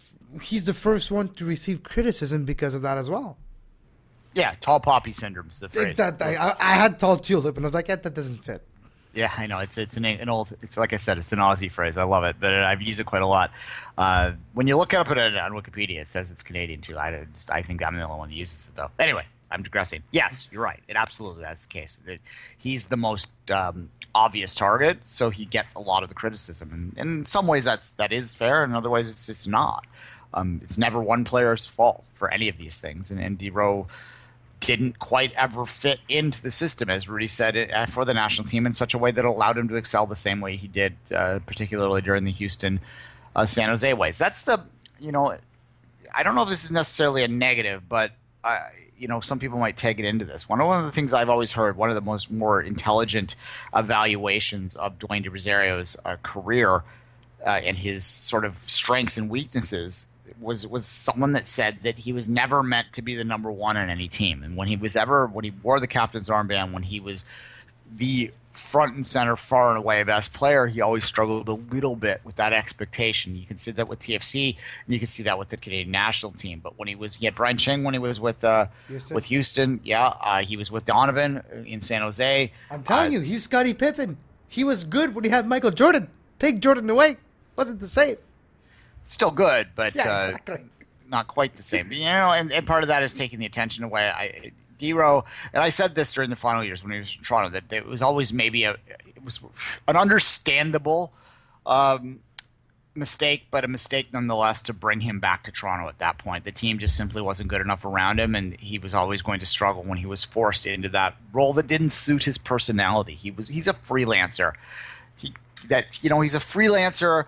he's the first one to receive criticism because of that as well. Yeah, tall poppy syndrome is the phrase. I had tall tulip, and I was like, yeah, that doesn't fit. Yeah, I know. It's an old. It's like I said, it's an Aussie phrase. I love it, but I've used it quite a lot. When you look up at it on Wikipedia, it says it's Canadian too. I think I'm the only one that uses it though. Anyway, I'm digressing. Yes, you're right. It absolutely that's the case. He's the most obvious target, so he gets a lot of the criticism. And in some ways, that is fair. In other ways, it's not. It's never one player's fault for any of these things. And DeRo didn't quite ever fit into the system, as Rudi said, for the national team in such a way that allowed him to excel the same way he did, particularly during the Houston, San Jose ways. That's I don't know if this is necessarily a negative, but some people might take it into this. One of the things I've always heard, one of the more intelligent evaluations of Duane de Rosario's career and his sort of strengths and weaknesses was someone that said that he was never meant to be the number one on any team. And when he wore the captain's armband, when he was the front and center, far and away best player, he always struggled a little bit with that expectation. You can see that with TFC, and you can see that with the Canadian national team. But he had Brian Ching when he was with Houston. Yeah, he was with Donovan in San Jose. I'm telling you, he's Scottie Pippen. He was good when he had Michael Jordan. Take Jordan away, wasn't the same. Still good, but yeah, exactly. Not quite the same. And part of that is taking the attention away. DeRo, and I said this during the final years when he was in Toronto, that it was always maybe it was an understandable Mistake, but a mistake nonetheless to bring him back to Toronto at that point. The team just simply wasn't good enough around him, and he was always going to struggle when he was forced into that role that didn't suit his personality. He's a freelancer. He's a freelancer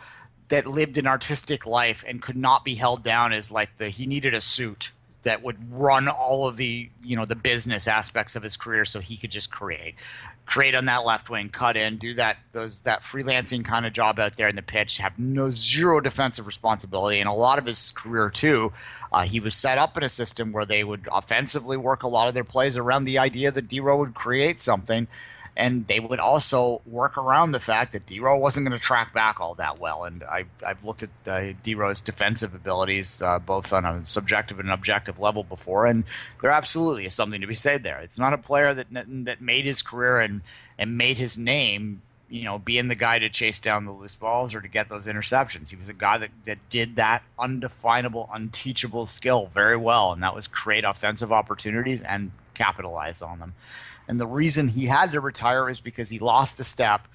that lived an artistic life and could not be held down as he needed a suit that would run all of the business aspects of his career, so he could just create on that left wing, cut in, do that freelancing kind of job out there in the pitch, have zero defensive responsibility. And a lot of his career too, he was set up in a system where they would offensively work a lot of their plays around the idea that DeRo would create something. And they would also work around the fact that DeRo wasn't going to track back all that well. And I've looked at DeRo's defensive abilities both on a subjective and objective level before, and there absolutely is something to be said there. It's not a player that made his career and made his name, being the guy to chase down the loose balls or to get those interceptions. He was a guy that did that undefinable, unteachable skill very well, and that was create offensive opportunities and capitalize on them. And the reason he had to retire is because he lost a step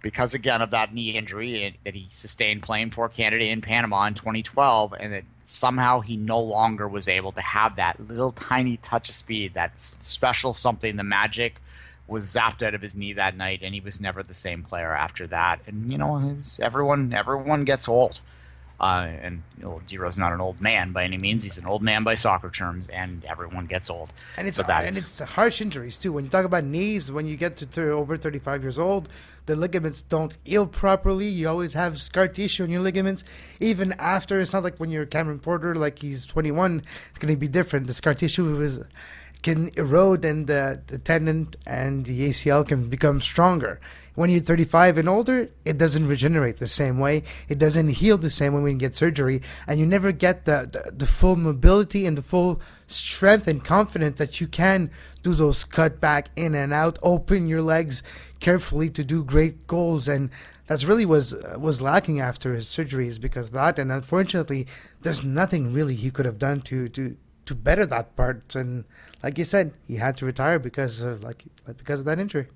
because, again, of that knee injury that he sustained playing for Canada in Panama in 2012, and that somehow he no longer was able to have that little tiny touch of speed, that special something, the magic was zapped out of his knee that night, and he was never the same player after that. And, everyone gets old. And DeRo's not an old man by any means. He's an old man by soccer terms, and everyone gets old. And it's harsh injuries too. When you talk about knees, when you get to over 35 years old, the ligaments don't heal properly. You always have scar tissue in your ligaments. Even after, it's not like when you're Cameron Porter, like he's 21, it's going to be different. The scar tissue can erode, and the tendon and the ACL can become stronger. When you're 35 and older, it doesn't regenerate the same way. It doesn't heal the same way when you get surgery, and you never get the full mobility and the full strength and confidence that you can do those cut back in and out, open your legs carefully to do great goals. And that's really was lacking after his surgeries because of that. And unfortunately, there's nothing really he could have done to better that part. And like you said, he had to retire because of that injury.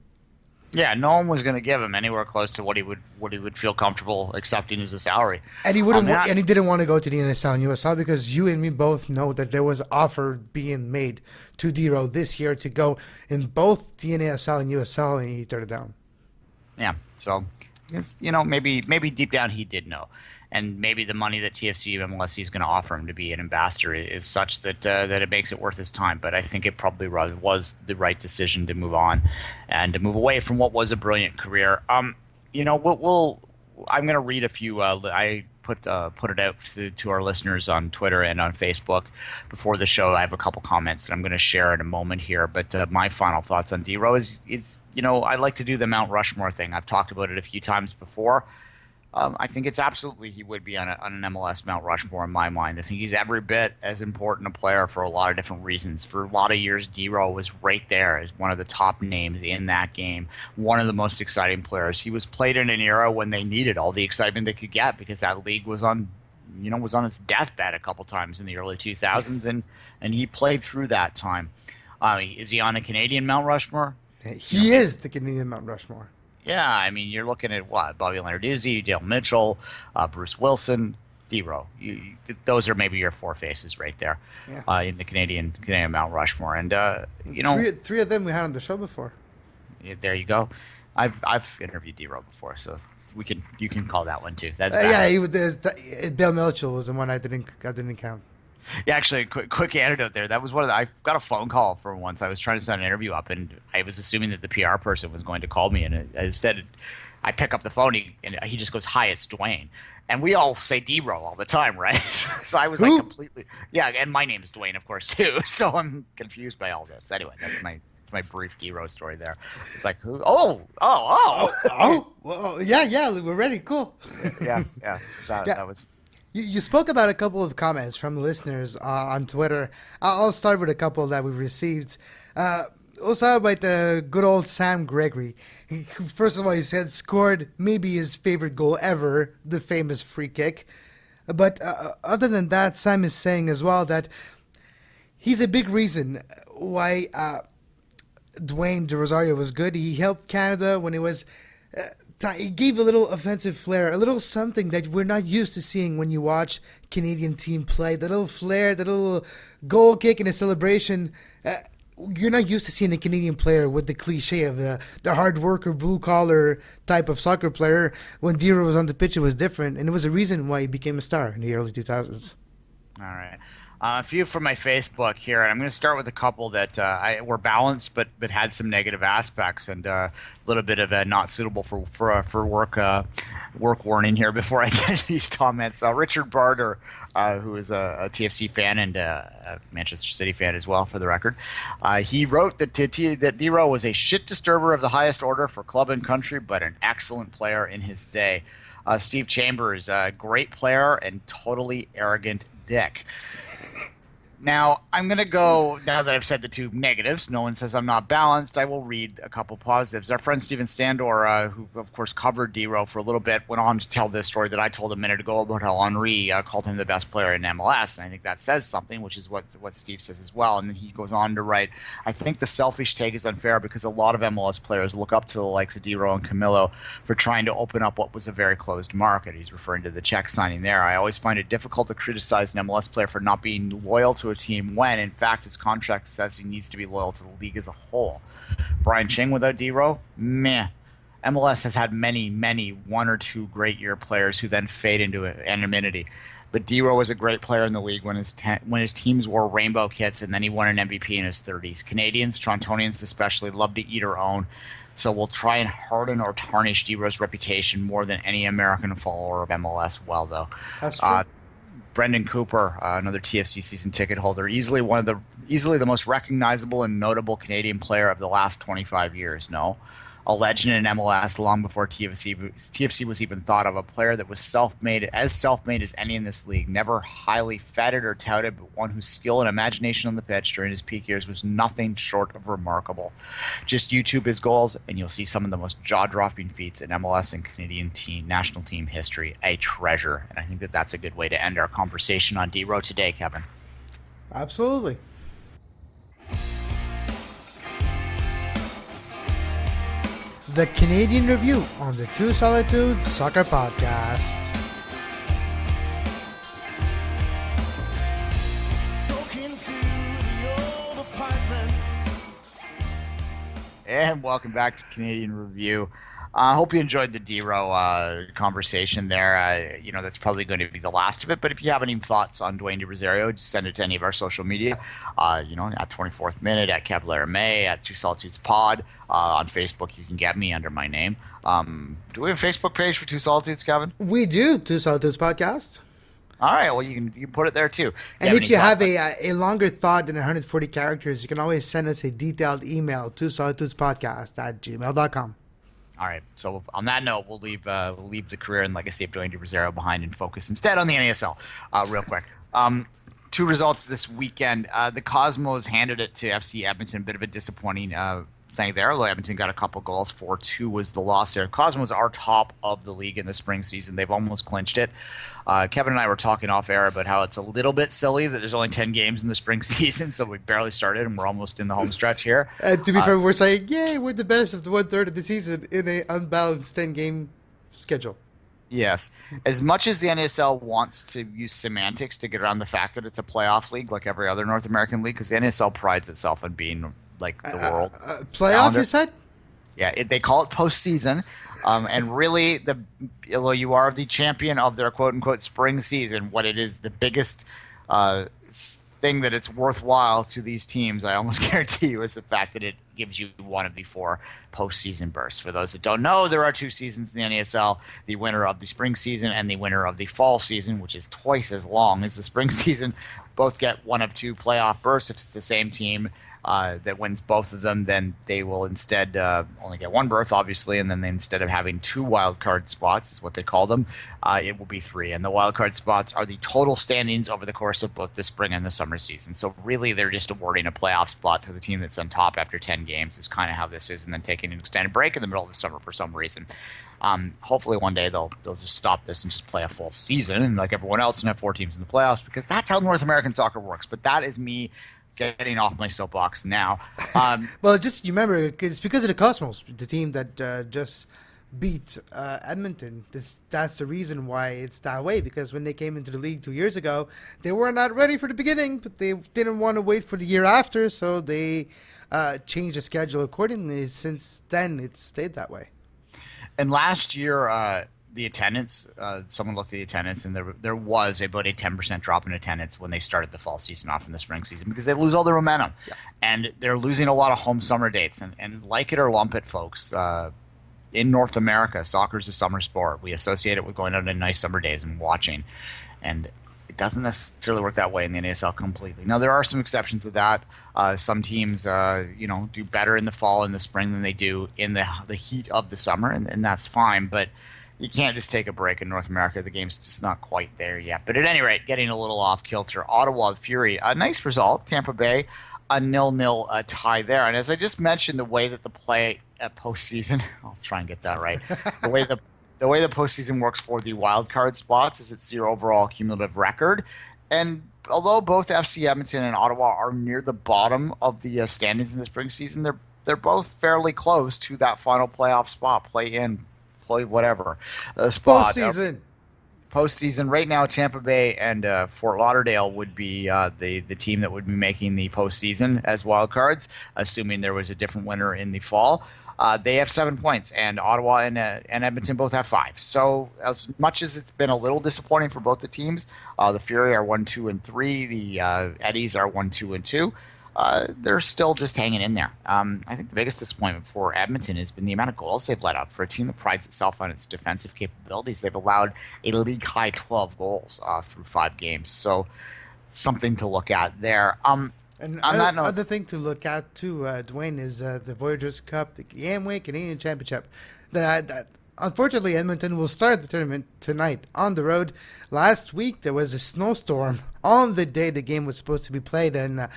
Yeah, no one was going to give him anywhere close to what he would feel comfortable accepting as a salary. And he and he didn't want to go to the NSL and USL because you and me both know that there was an offer being made to DeRo this year to go in both the NSL and USL, and he turned it down. Yeah, so maybe deep down he did know. And maybe the money that TFC MLS is going to offer him to be an ambassador is such that it makes it worth his time. But I think it probably was the right decision to move on and to move away from what was a brilliant career. I'm going to read a few. I put it out to our listeners on Twitter and on Facebook before the show. I have a couple comments that I'm going to share in a moment here. But my final thoughts on DeRo is I like to do the Mount Rushmore thing. I've talked about it a few times before. I think it's absolutely he would be on an MLS Mount Rushmore in my mind. I think he's every bit as important a player for a lot of different reasons. For a lot of years, DeRo was right there as one of the top names in that game, one of the most exciting players. He was played in an era when they needed all the excitement they could get because that league was on its deathbed a couple times in the early 2000s, and he played through that time. Is he on the Canadian Mount Rushmore? He is the Canadian Mount Rushmore. Yeah, I mean, you're looking at what? Bobby Leonarduzzi, Dale Mitchell, Bruce Wilson, DeRo. Those are maybe your four faces right there in the Canadian Mount Rushmore. And, three of them we had on the show before. Yeah, there you go. I've interviewed DeRo before, so you can call that one too. That's Dale Mitchell was the one I didn't count. Yeah, actually, quick anecdote there. That was I got a phone call for once. I was trying to set an interview up, and I was assuming that the PR person was going to call me, and instead, I pick up the phone, and he just goes, "Hi, it's Duane," and we all say DeRo all the time, right? So I was like completely, and my name is Duane, of course, too. So I'm confused by all this. Anyway, that's my brief DeRo story there. It's like, who? Oh, well, yeah, we're ready. Cool. Yeah. That was. You spoke about a couple of comments from listeners on Twitter. I'll start with a couple that we received. Also about the good old Sam Gregory. First of all, he said scored maybe his favorite goal ever, the famous free kick. But other than that, Sam is saying as well that he's a big reason why Duane de Rosario was good. He helped Canada when it was It gave a little offensive flair, a little something that we're not used to seeing when you watch Canadian team play. The little flair, the little goal kick and a celebration. You're not used to seeing a Canadian player with the cliche of the hard worker, blue-collar type of soccer player. When DeRo was on the pitch, it was different, and it was a reason why he became a star in the early 2000s. All right. A few from my Facebook here, and I'm going to start with a couple that were balanced but had some negative aspects, and a little bit of a not suitable for work warning here before I get these comments. Richard Barter, who is a TFC fan and a Manchester City fan as well, for the record, he wrote that DeRo was a shit disturber of the highest order for club and country, but an excellent player in his day. Steve Chambers, a great player and totally arrogant dick. Now, I'm going to go, now that I've said the two negatives, no one says I'm not balanced, I will read a couple positives. Our friend Steven Standor, who of course covered DeRo for a little bit, went on to tell this story that I told a minute ago about how Henri called him the best player in MLS, and I think that says something, which is what Steve says as well. And then he goes on to write, I think the selfish take is unfair because a lot of MLS players look up to the likes of DeRo and Camilo for trying to open up what was a very closed market. He's referring to the Czech signing there. I always find it difficult to criticize an MLS player for not being loyal to a team when, in fact, his contract says he needs to be loyal to the league as a whole. Brian Ching without DeRo? Meh. MLS has had many, many one or two great year players who then fade into anonymity. But DeRo was a great player in the league when his teams wore rainbow kits, and then he won an MVP in his 30s. Canadians, Torontonians especially, love to eat our own, so we'll try and harden or tarnish DeRo's reputation more than any American follower of MLS will, though. That's true. Brendan Cooper, another TFC season ticket holder, easily the most recognizable and notable Canadian player of the last 25 years. No, a legend in MLS long before TFC was even thought of. A player that was self-made as any in this league. Never highly feted or touted, but one whose skill and imagination on the pitch during his peak years was nothing short of remarkable. Just YouTube his goals, and you'll see some of the most jaw-dropping feats in MLS and Canadian national team history. A treasure, and I think that that's a good way to end our conversation on DeRo today, Kevin. Absolutely. The Canadian Review on the Two Solitudes Soccer Podcast. And welcome back to Canadian Review. I hope you enjoyed the DeRo conversation there. That's probably going to be the last of it. But if you have any thoughts on Duane Rosario, just send it to any of our social media. At 24th Minute, at Kev May, at Two Solitudes Pod. On Facebook, you can get me under my name. Do we have a Facebook page for Two Solitudes, Kevin? We do, Two Solitudes Podcast. All right, well, you can put it there too. And if you have a longer thought than 140 characters, you can always send us a detailed email to solitudespodcast@gmail.com. All right, so on that note, we'll leave the career and legacy of Duane Rosario behind and focus instead on the NASL real quick. Two results this weekend. The Cosmos handed it to FC Edmonton, a bit of a disappointing thing there, although Edmonton got a couple goals. 4-2 was the loss there. Cosmos are top of the league in the spring season. They've almost clinched it. Kevin and I were talking off air about how it's a little bit silly that there's only 10 games in the spring season, so we barely started and we're almost in the home stretch here. And to be fair, we're saying, yay, we're the best of the 1/3 of the season in an unbalanced 10-game schedule. Yes. As much as the NASL wants to use semantics to get around the fact that it's a playoff league like every other North American league, because the NASL prides itself on being like the world. Playoff, calendar. you said? Yeah, they call it postseason. And really, although you are the champion of their quote-unquote spring season, what it is, the biggest thing that it's worthwhile to these teams, I almost guarantee you, is the fact that it gives you one of the 4 postseason bursts. For those that don't know, there are 2 seasons in the NASL, the winner of the spring season and the winner of the fall season, which is twice as long as the spring season. Both get one of 2 playoff bursts. If it's the same team that wins both of them, then they will instead only get 1 berth, obviously, and then instead of having 2 wild card spots, is what they call them, it will be 3. And the wild card spots are the total standings over the course of both the spring and the summer season. So really, they're just awarding a playoff spot to the team that's on top after 10 games is kind of how this is, and then taking an extended break in the middle of the summer for some reason. Hopefully one day they'll just stop this and just play a full season and like everyone else and have 4 teams in the playoffs, because that's how North American soccer works. But that is me getting off my soapbox now. Well, just you remember, it's because of the Cosmos, the team that just beat Edmonton. That's the reason why it's that way, because when they came into the league 2 years ago, they were not ready for the beginning, but they didn't want to wait for the year after, so they changed the schedule accordingly. Since then, it's stayed that way. And last year, the attendance, someone looked at the attendance, and there was about a 10% drop in attendance when they started the fall season off in the spring season, because they lose all their momentum. Yeah. And they're losing a lot of home summer dates. And like it or lump it, folks, in North America, soccer is a summer sport. We associate it with going out on nice summer days and watching. And it doesn't necessarily work that way in the NASL completely. Now, there are some exceptions to that. Some teams, do better in the fall and the spring than they do in the heat of the summer, and that's fine. But you can't just take a break in North America. The game's just not quite there yet. But at any rate, getting a little off kilter. Ottawa Fury, a nice result. Tampa Bay, a 0-0 tie there. And as I just mentioned, the way that the play at postseason, I'll try and get that right. The way the postseason works for the wild card spots is it's your overall cumulative record. And although both FC Edmonton and Ottawa are near the bottom of the standings in the spring season, they're both fairly close to that final playoff spot, play whatever spot. Postseason right now, Tampa Bay and Fort Lauderdale would be the team that would be making the postseason as wild cards, assuming there was a different winner in the fall. They have 7 points, and Ottawa and Edmonton both have 5. So as much as it's been a little disappointing for both the teams, the Fury are 1-2-3, the Eddies are 1-2-2. They're still just hanging in there. I think the biggest disappointment for Edmonton has been the amount of goals they've let up. For a team that prides itself on its defensive capabilities, they've allowed a league-high 12 goals through 5 games. So something to look at there. And another thing to look at too, Duane, is the Voyageurs Cup, the Amway Canadian Championship. That unfortunately, Edmonton will start the tournament tonight on the road. Last week, there was a snowstorm on the day the game was supposed to be played, and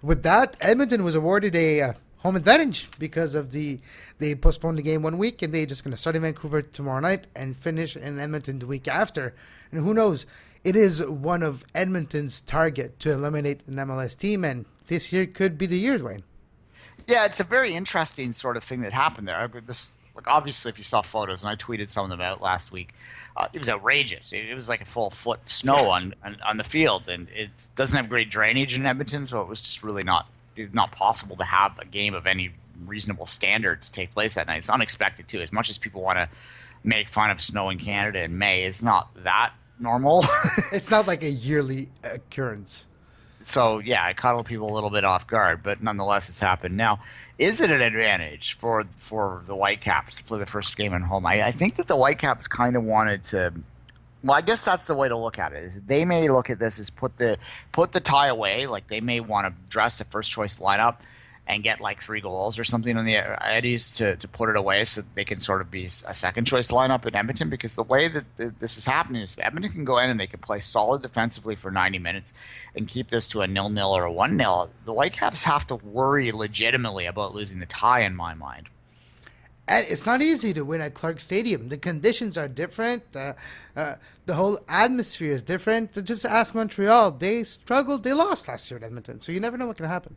with that, Edmonton was awarded a home advantage because of they postponed the game 1 week, and they're just going to start in Vancouver tomorrow night and finish in Edmonton the week after. And who knows? It is one of Edmonton's target to eliminate an MLS team, and this year could be the year, Duane. Yeah, it's a very interesting sort of thing that happened there. Obviously, if you saw photos, and I tweeted some of them out last week, it was outrageous. It was like a full foot snow on the field, and it doesn't have great drainage in Edmonton, so it was just really not possible to have a game of any reasonable standard to take place that night. It's unexpected, too. As much as people want to make fun of snow in Canada in May, it's not that normal. It's not like a yearly occurrence. So, yeah, it caught people a little bit off guard, but nonetheless, it's happened. Now, is it an advantage for the Whitecaps to play the first game at home? I think that the Whitecaps kind of wanted to – well, I guess that's the way to look at it. Is they may look at this as put the tie away. Like, they may want to dress a first-choice lineup and get like 3 goals or something on the Eddies to put it away so they can sort of be a second-choice lineup in Edmonton, because the way that this is happening is Edmonton can go in and they can play solid defensively for 90 minutes and keep this to a 0-0 or a 1-0. The Whitecaps have to worry legitimately about losing the tie, in my mind. And it's not easy to win at Clark Stadium. The conditions are different. The whole atmosphere is different. Just ask Montreal. They struggled. They lost last year at Edmonton. So you never know what can happen.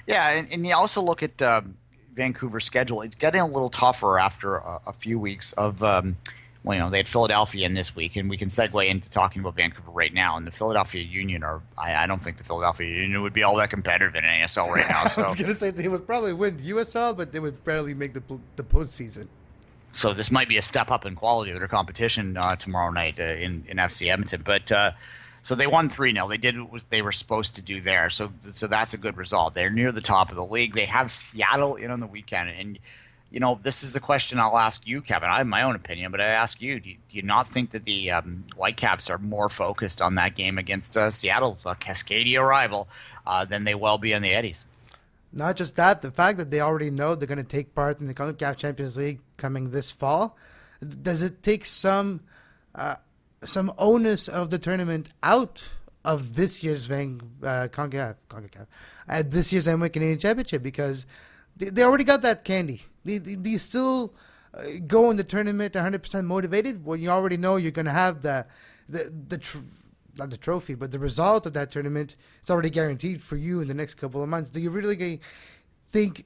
Yeah, and you also look at Vancouver's schedule. It's getting a little tougher after a few weeks of, they had Philadelphia in this week, and we can segue into talking about Vancouver right now. And the Philadelphia Union I don't think the Philadelphia Union would be all that competitive in ASL right now. So. I was going to say they would probably win the USL, but they would barely make the postseason. So this might be a step up in quality of their competition tomorrow night in FC Edmonton. But so they won 3-0. They did what they were supposed to do there. So that's a good result. They're near the top of the league. They have Seattle in on the weekend. And, this is the question I'll ask you, Kevin. I have my own opinion, but I ask you, do you not think that the Whitecaps are more focused on that game against Seattle, a Cascadia rival, than they will be on the Eddies? Not just that, the fact that they already know they're going to take part in the CONCACAF Champions League coming this fall, does it take some onus of the tournament out of this year's CONCACAF, this year's Amway Canadian Championship, because they already got that candy. Do you still go in the tournament 100% motivated when you already know you're going to have not the trophy, but the result of that tournament is already guaranteed for you in the next couple of months? Do you really think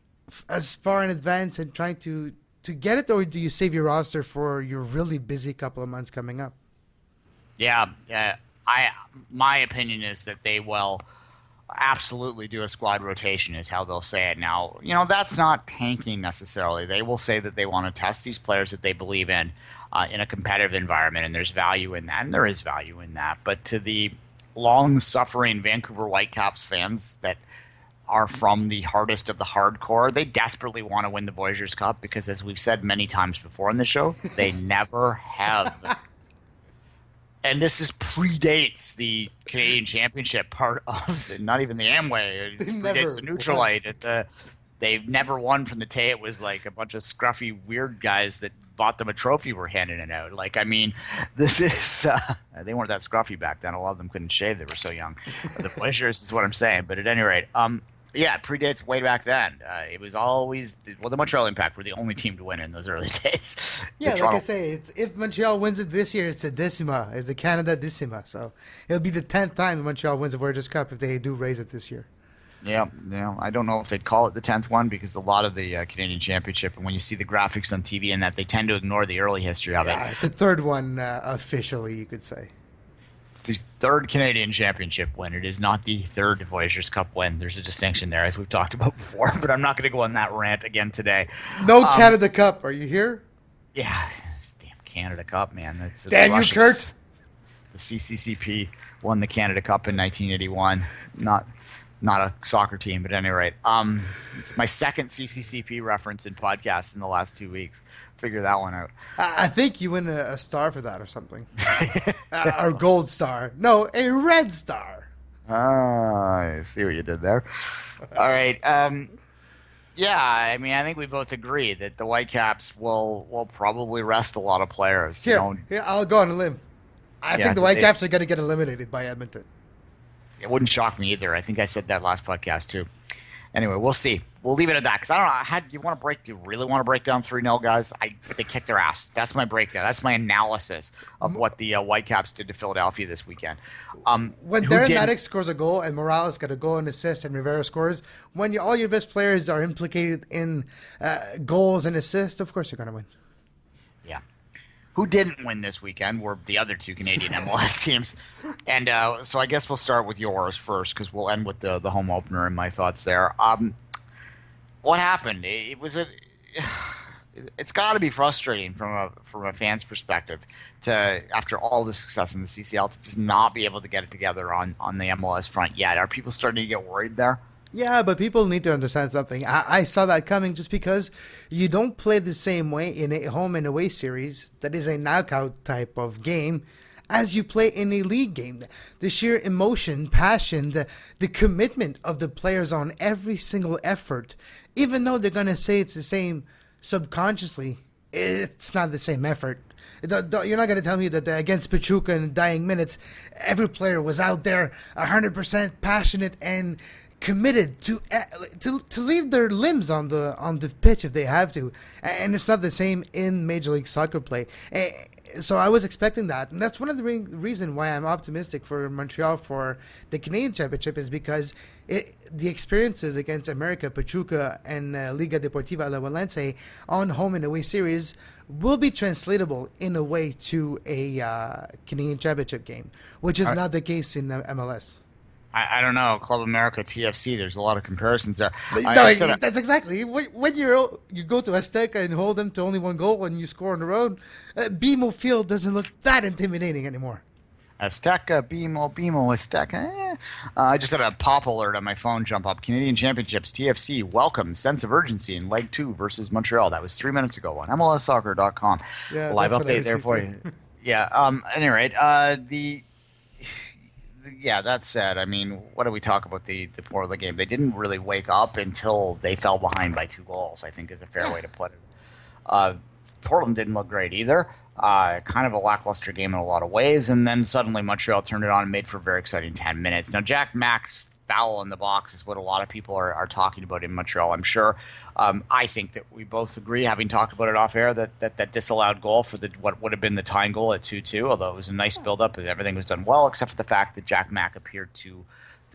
as far in advance and trying to to get it, or do you save your roster for your really busy couple of months coming up? Yeah, my opinion is that they will absolutely do a squad rotation is how they'll say it. Now, that's not tanking necessarily. They will say that they want to test these players that they believe in a competitive environment, and there's value in that, and there is value in that. But to the long-suffering Vancouver Whitecaps fans that are from the hardest of the hardcore, they desperately want to win the Voyageurs Cup because, as we've said many times before in the show, they never have. And this predates the Canadian Championship part of not even the Amway. It predates the Neutralite. They've never won from the Tay. It was like a bunch of scruffy, weird guys that bought them a trophy were handing it out. This is they weren't that scruffy back then. A lot of them couldn't shave. They were so young. The Voyageurs is what I'm saying. But at any rate, it predates way back then. It was always the Montreal Impact were the only team to win in those early days. Yeah, like I say, if Montreal wins it this year, it's a decima. It's the Canada decima. So it'll be the 10th time Montreal wins the Voyageurs Cup if they do raise it this year. Yeah, I don't know if they'd call it the 10th one because a lot of the Canadian Championship, and when you see the graphics on TV and that, they tend to ignore the early history of it. It's the third one officially, you could say. It's the third Canadian Championship win. It is not the third Voyageurs Cup win. There's a distinction there, as we've talked about before, but I'm not going to go on that rant again today. No Canada Cup. Are you here? Yeah, damn Canada Cup, man. Damn you, Kurt. The CCCP won the Canada Cup in 1981. Not a soccer team, but at any rate. It's my second CCCP reference in podcasts in the last 2 weeks. Figure that one out. I think you win a star for that or something. Or gold star. No, a red star. I see what you did there. All right. I think we both agree that the Whitecaps will probably rest a lot of players. Here, I'll go on a limb. I think the Whitecaps are going to get eliminated by Edmonton. It wouldn't shock me either. I think I said that last podcast too. Anyway, we'll see. We'll leave it at that because I don't know. Do you really want to break down 3-0, guys? They kicked their ass. That's my breakdown. That's my analysis of what the Whitecaps did to Philadelphia this weekend. When Darren Maddox scores a goal and Morales got a goal and assist and Rivera scores, when all your best players are implicated in goals and assists, of course you're going to win. Yeah. Who didn't win this weekend were the other two Canadian MLS teams. And so I guess we'll start with yours first because we'll end with the home opener and my thoughts there. What happened? It's got to be frustrating from a fan's perspective to, after all the success in the CCL, to just not be able to get it together on the MLS front yet. Are people starting to get worried there? Yeah, but people need to understand something. I saw that coming just because you don't play the same way in a home and away series that is a knockout type of game as you play in a league game. The sheer emotion, passion, the commitment of the players on every single effort, even though they're going to say it's the same subconsciously, it's not the same effort. You're not going to tell me that against Pachuca in dying minutes, every player was out there 100% passionate and committed to leave their limbs on the pitch if they have to, and it's not the same in Major League Soccer play. So I was expecting that, and that's one of the reason why I'm optimistic for Montreal for the Canadian Championship is because the experiences against America, Pachuca, and Liga Deportiva Alajuelense on home and away series will be translatable in a way to a Canadian Championship game, which is not the case in MLS. I don't know. Club America, TFC, there's a lot of comparisons there. That's exactly. When you go to Azteca and hold them to only one goal and you score on the road, BMO Field doesn't look that intimidating anymore. Azteca, BMO, Azteca. I just had a pop alert on my phone jump up. Canadian Championships, TFC, welcome, sense of urgency in Leg 2 versus Montreal. That was 3 minutes ago on MLSsoccer.com. Yeah, live update there for you. Yeah, at any rate, that said, I mean, what do we talk about the Portland game? They didn't really wake up until they fell behind by 2 goals, I think is a fair way to put it. Portland didn't look great either. Kind of a lackluster game in a lot of ways. And then suddenly Montreal turned it on and made for a very exciting 10 minutes. Now, Jack Mack's foul in the box is what a lot of people are talking about in Montreal, I'm sure. I think that we both agree, having talked about it off air, that disallowed goal for what would have been the tying goal at 2-2, although it was a nice build-up and everything was done well, except for the fact that Jack Mack appeared to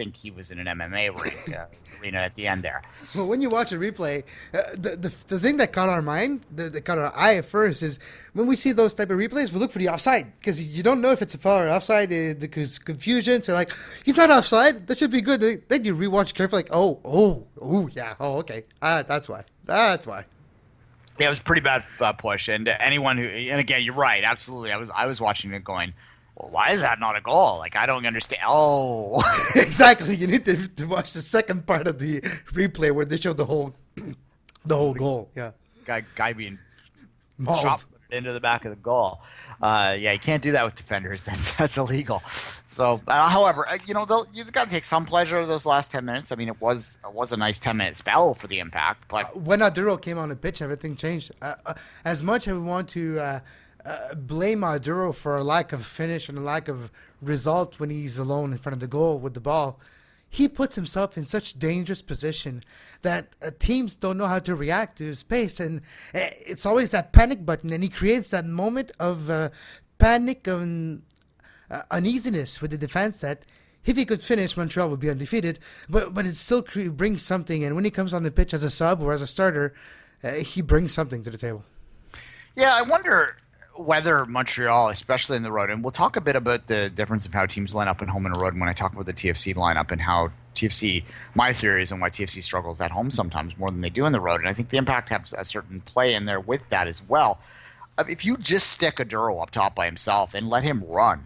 think he was in an MMA ring, arena at the end there. Well, when you watch a replay, the thing that caught our mind, that caught our eye at first, is when we see those type of replays, we look for the offside because you don't know if it's a foul or offside. There's confusion. So like, he's not offside. That should be good. Then you rewatch carefully. Like, yeah. Oh, okay. That's why. Yeah, it was a pretty bad push, and anyone who, and again, you're right, absolutely. I was watching it going, well, why is that not a goal? Like, I don't understand. Oh, exactly. You need to watch the second part of the replay where they show the whole goal. Yeah, guy being mauled chopped into the back of the goal. Yeah, you can't do that with defenders. That's illegal. So, however, you've got to take some pleasure of those last 10 minutes. I mean, it was a nice 10-minute spell for the Impact, but when DeRo came on the pitch, everything changed. As much as we want to blame DeRo for a lack of finish and a lack of result when he's alone in front of the goal with the ball, he puts himself in such dangerous position that teams don't know how to react to his pace, and it's always that panic button, and he creates that moment of panic and uneasiness with the defense that if he could finish, Montreal would be undefeated, but it still brings something, and when he comes on the pitch as a sub or as a starter, he brings something to the table. Yeah, I wonder whether Montreal, especially in the road, and we'll talk a bit about the difference of how teams line up at home and road when I talk about the TFC lineup and how TFC, my theory is, and why TFC struggles at home sometimes more than they do in the road, and I think the Impact has a certain play in there with that as well. If you just stick a DeRo up top by himself and let him run,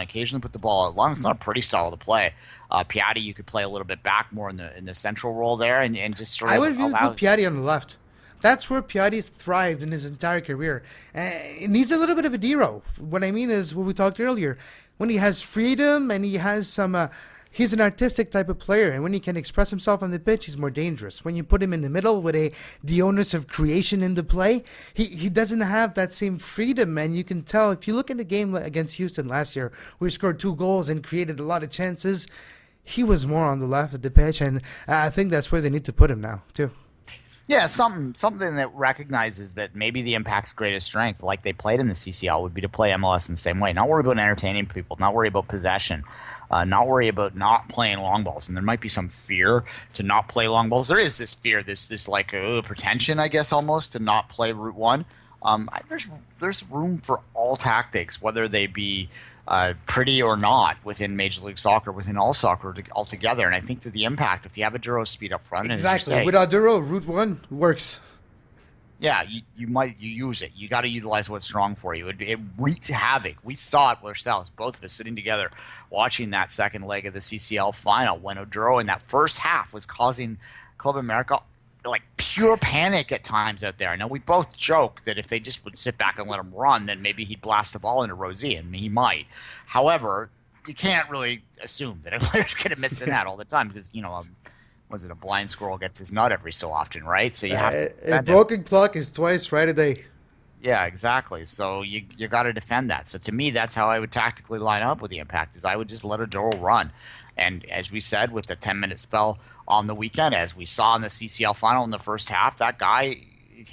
occasionally put the ball out long, it's not a pretty style to play. Piatti, you could play a little bit back more in the central role there and just sort of I would view Piatti on the left. That's where Piatti's thrived in his entire career. And he's a little bit of a DeRo. What I mean is what we talked earlier. When he has freedom and he has some, he's an artistic type of player. And when he can express himself on the pitch, he's more dangerous. When you put him in the middle with the onus of creation in the play, he doesn't have that same freedom. And you can tell if you look at the game against Houston last year, where he scored 2 goals and created a lot of chances, he was more on the left of the pitch. And I think that's where they need to put him now, too. Yeah, something that recognizes that maybe the Impact's greatest strength, like they played in the CCL, would be to play MLS in the same way. Not worry about entertaining people, not worry about possession, not worry about not playing long balls. And there might be some fear to not play long balls. There is this fear, this like pretension, I guess, almost, to not play Route 1. There's room for all tactics, whether they be pretty or not, within Major League Soccer, within all soccer altogether. And I think to the Impact, if you have a DeRo speed up front, exactly, and without DeRo, Route 1 works. Yeah, you use it. You got to utilize what's strong for you. It wreaked havoc. We saw it ourselves, both of us sitting together, watching that second leg of the CCL final when DeRo in that first half was causing Club America like pure panic at times out there. I know we both joke that if they just would sit back and let him run, then maybe he'd blast the ball into Rosie, and he might. However, you can't really assume that a player's going to miss the net all the time because, was it a blind squirrel gets his nut every so often, right? So you have to. A broken clock is twice right a day. Yeah, exactly. So you got to defend that. So to me, that's how I would tactically line up with the Impact, is I would just let DeRo run. And as we said, with the 10-minute spell on the weekend, as we saw in the CCL final in the first half, that guy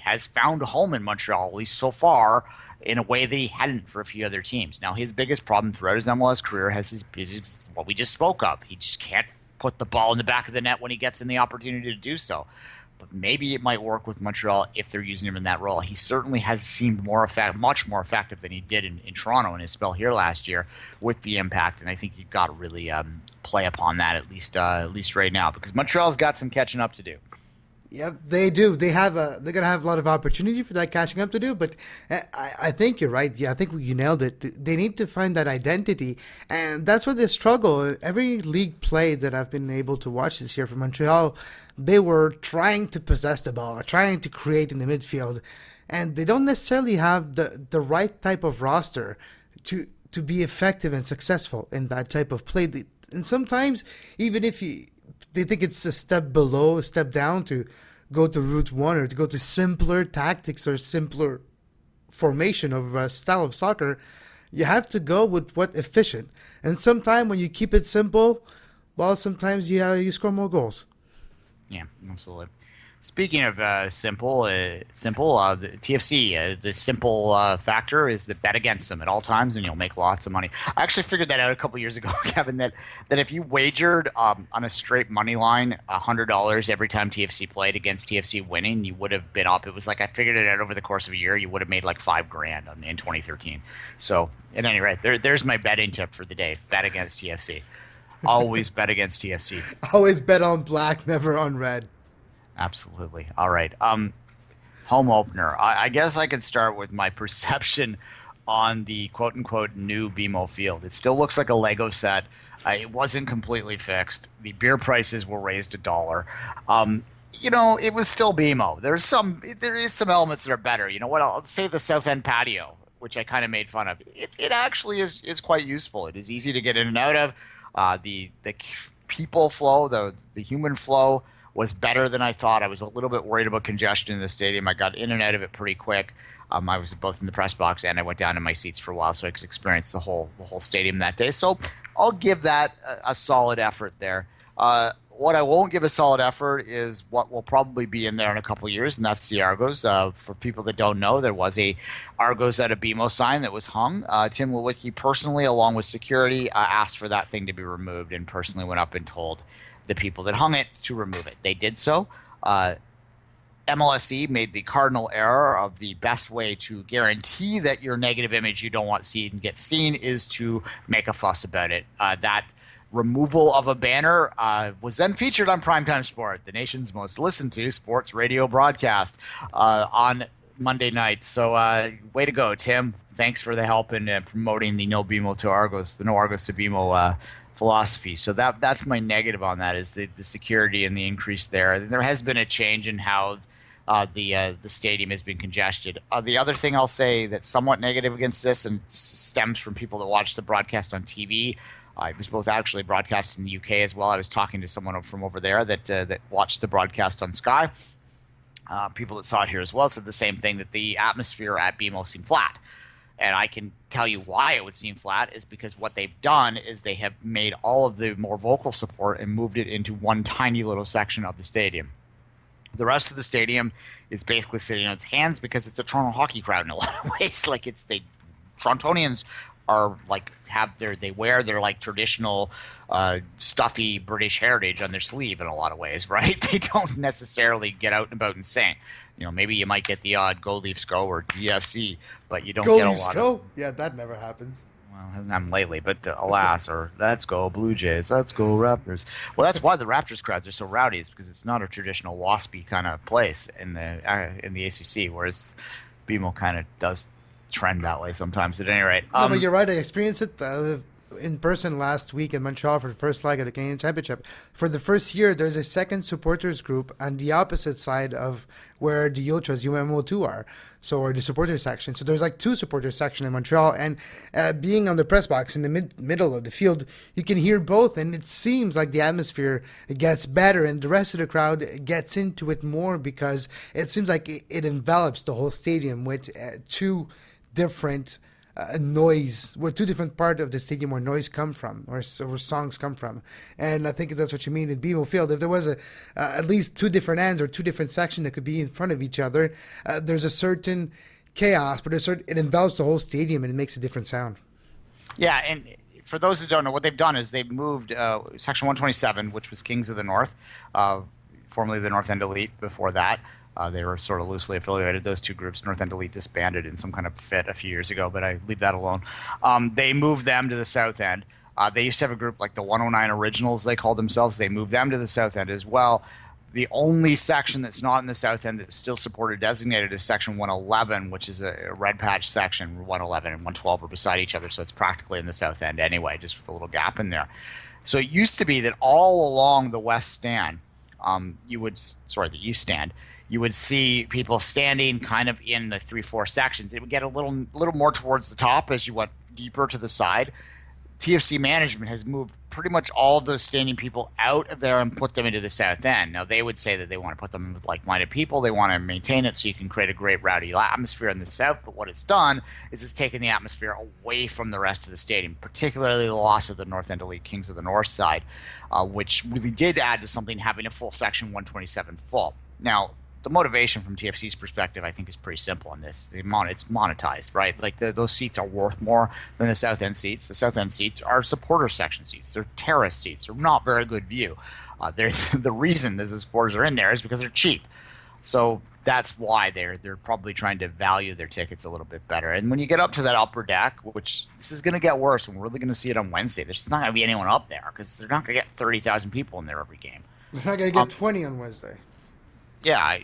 has found a home in Montreal, at least so far, in a way that he hadn't for a few other teams. Now, his biggest problem throughout his MLS career is what we just spoke of. He just can't put the ball in the back of the net when he gets in the opportunity to do so. But maybe it might work with Montreal if they're using him in that role. He certainly has seemed much more effective than he did in Toronto in his spell here last year with the Impact, and I think you've got to really play upon that at least right now, because Montreal's got some catching up to do. Yeah, they do. They're gonna have a lot of opportunity for that catching up to do. But I think you're right. Yeah, I think you nailed it. They need to find that identity, and that's where they struggle. Every league play that I've been able to watch this year from Montreal, they were trying to possess the ball, trying to create in the midfield, and they don't necessarily have the right type of roster to be effective and successful in that type of play. And sometimes, even if they think it's a step below, a step down to go to Route 1 or to go to simpler tactics or simpler formation of style of soccer, you have to go with what's efficient. And sometimes when you keep it simple, well, sometimes you score more goals. Yeah, absolutely. Speaking of the TFC, the simple factor is to bet against them at all times, and you'll make lots of money. I actually figured that out a couple years ago, Kevin. That if you wagered on a straight money line $100 every time TFC played against TFC winning, you would have been up. It was like I figured it out over the course of a year. You would have made like $5,000 in 2013. So at any rate, there's my betting tip for the day: bet against TFC. Always bet against TFC. Always bet on black, never on red. Absolutely. All right. Home opener. I guess I could start with my perception on the quote-unquote new BMO field. It still looks like a Lego set. It wasn't completely fixed. The beer prices were raised $1. It was still BMO. There is some elements that are better. You know what? I'll say the South End patio, which I kind of made fun of. It actually is quite useful. It is easy to get in and out of. The people flow, the human flow was better than I thought. I was a little bit worried about congestion in the stadium. I got in and out of it pretty quick. I was both in the press box and I went down to my seats for a while so I could experience the whole stadium that day. So I'll give that a solid effort there. What I won't give a solid effort is what will probably be in there in a couple of years, and that's the Argos. For people that don't know, there was a Argos at a BMO sign that was hung. Tim Lewicki personally, along with security, asked for that thing to be removed and personally went up and told the people that hung it to remove it. They did so. MLSE made the cardinal error of the best way to guarantee that your negative image you don't want to see and get seen is to make a fuss about it. That removal of a banner was then featured on Primetime Sport, the nation's most listened to sports radio broadcast, on Monday night. So way to go, Tim. Thanks for the help in promoting the no Argos to BMO philosophy. So that's my negative on that is the security and the increase there. There has been a change in how the stadium has been congested. The other thing I'll say that's somewhat negative against this and stems from people that watch the broadcast on TV. It was both actually broadcast in the UK as well. I was talking to someone from over there that watched the broadcast on Sky. People that saw it here as well said the same thing, that the atmosphere at BMO seemed flat. And I can tell you why it would seem flat is because what they've done is they have made all of the more vocal support and moved it into one tiny little section of the stadium. The rest of the stadium is basically sitting on its hands because it's a Toronto hockey crowd in a lot of ways. Torontonians are they wear their traditional stuffy British heritage on their sleeve in a lot of ways, right? They don't necessarily get out and about and sing. Maybe you might get the odd Go Leafs Go or DFC, but you don't get a lot of. Yeah, that never happens. Well, it hasn't happened lately, but alas, or let's go Blue Jays, let's go Raptors. Well, that's why the Raptors crowds are so rowdy, is because it's not a traditional waspy kind of place in the ACC, whereas BMO kind of does trend that way sometimes. At any rate, no, but you're right. I experienced it in person last week in Montreal for the first leg of the Canadian Championship. For the first year, there's a second supporters group on the opposite side of where the Ultras UMO2 are, or the supporter section. So there's two supporter sections in Montreal, and being on the press box in the middle of the field, you can hear both, and it seems like the atmosphere gets better, and the rest of the crowd gets into it more because it seems like it envelops the whole stadium with two different noise, where two different parts of the stadium where noise come from, or where songs come from. And I think that's what you mean in BMO Field. If there was at least two different ends or two different sections that could be in front of each other, there's a certain chaos, but it envelops the whole stadium and it makes a different sound. Yeah, and for those that don't know, what they've done is they've moved Section 127, which was Kings of the North, formerly the North End Elite before that. They were sort of loosely affiliated, those two groups. North End Elite disbanded in some kind of fit a few years ago, but I leave that alone. They moved them to the South End. They used to have a group like the 109 Originals, they called themselves. They moved them to the South End as well. The only section that's not in the South End that's still supported designated is Section 111, which is a red patch section. 111 and 112 are beside each other, so it's practically in the South End anyway, just with a little gap in there. So it used to be that all along the West Stand, the East Stand, you would see people standing kind of in the 3-4 sections. It would get a little more towards the top as you went deeper to the side. TFC management has moved pretty much all of those standing people out of there and put them into the South End. Now, they would say that they want to put them with like-minded people. They want to maintain it so you can create a great rowdy atmosphere in the South. But what it's done is it's taken the atmosphere away from the rest of the stadium, particularly the loss of the North End Elite Kings of the North side, which really did add to something having a full Section 127 full. Now, the motivation from TFC's perspective, I think, is pretty simple on this. It's monetized, right? Like those seats are worth more than the South End seats. The South End seats are supporter section seats. They're terrace seats. They're not very good view. The reason that the supporters are in there is because they're cheap. So that's why they're probably trying to value their tickets a little bit better. And when you get up to that upper deck, which this is going to get worse, and we're really going to see it on Wednesday, there's not going to be anyone up there because they're not going to get 30,000 people in there every game. They're not going to get 20 on Wednesday. Yeah,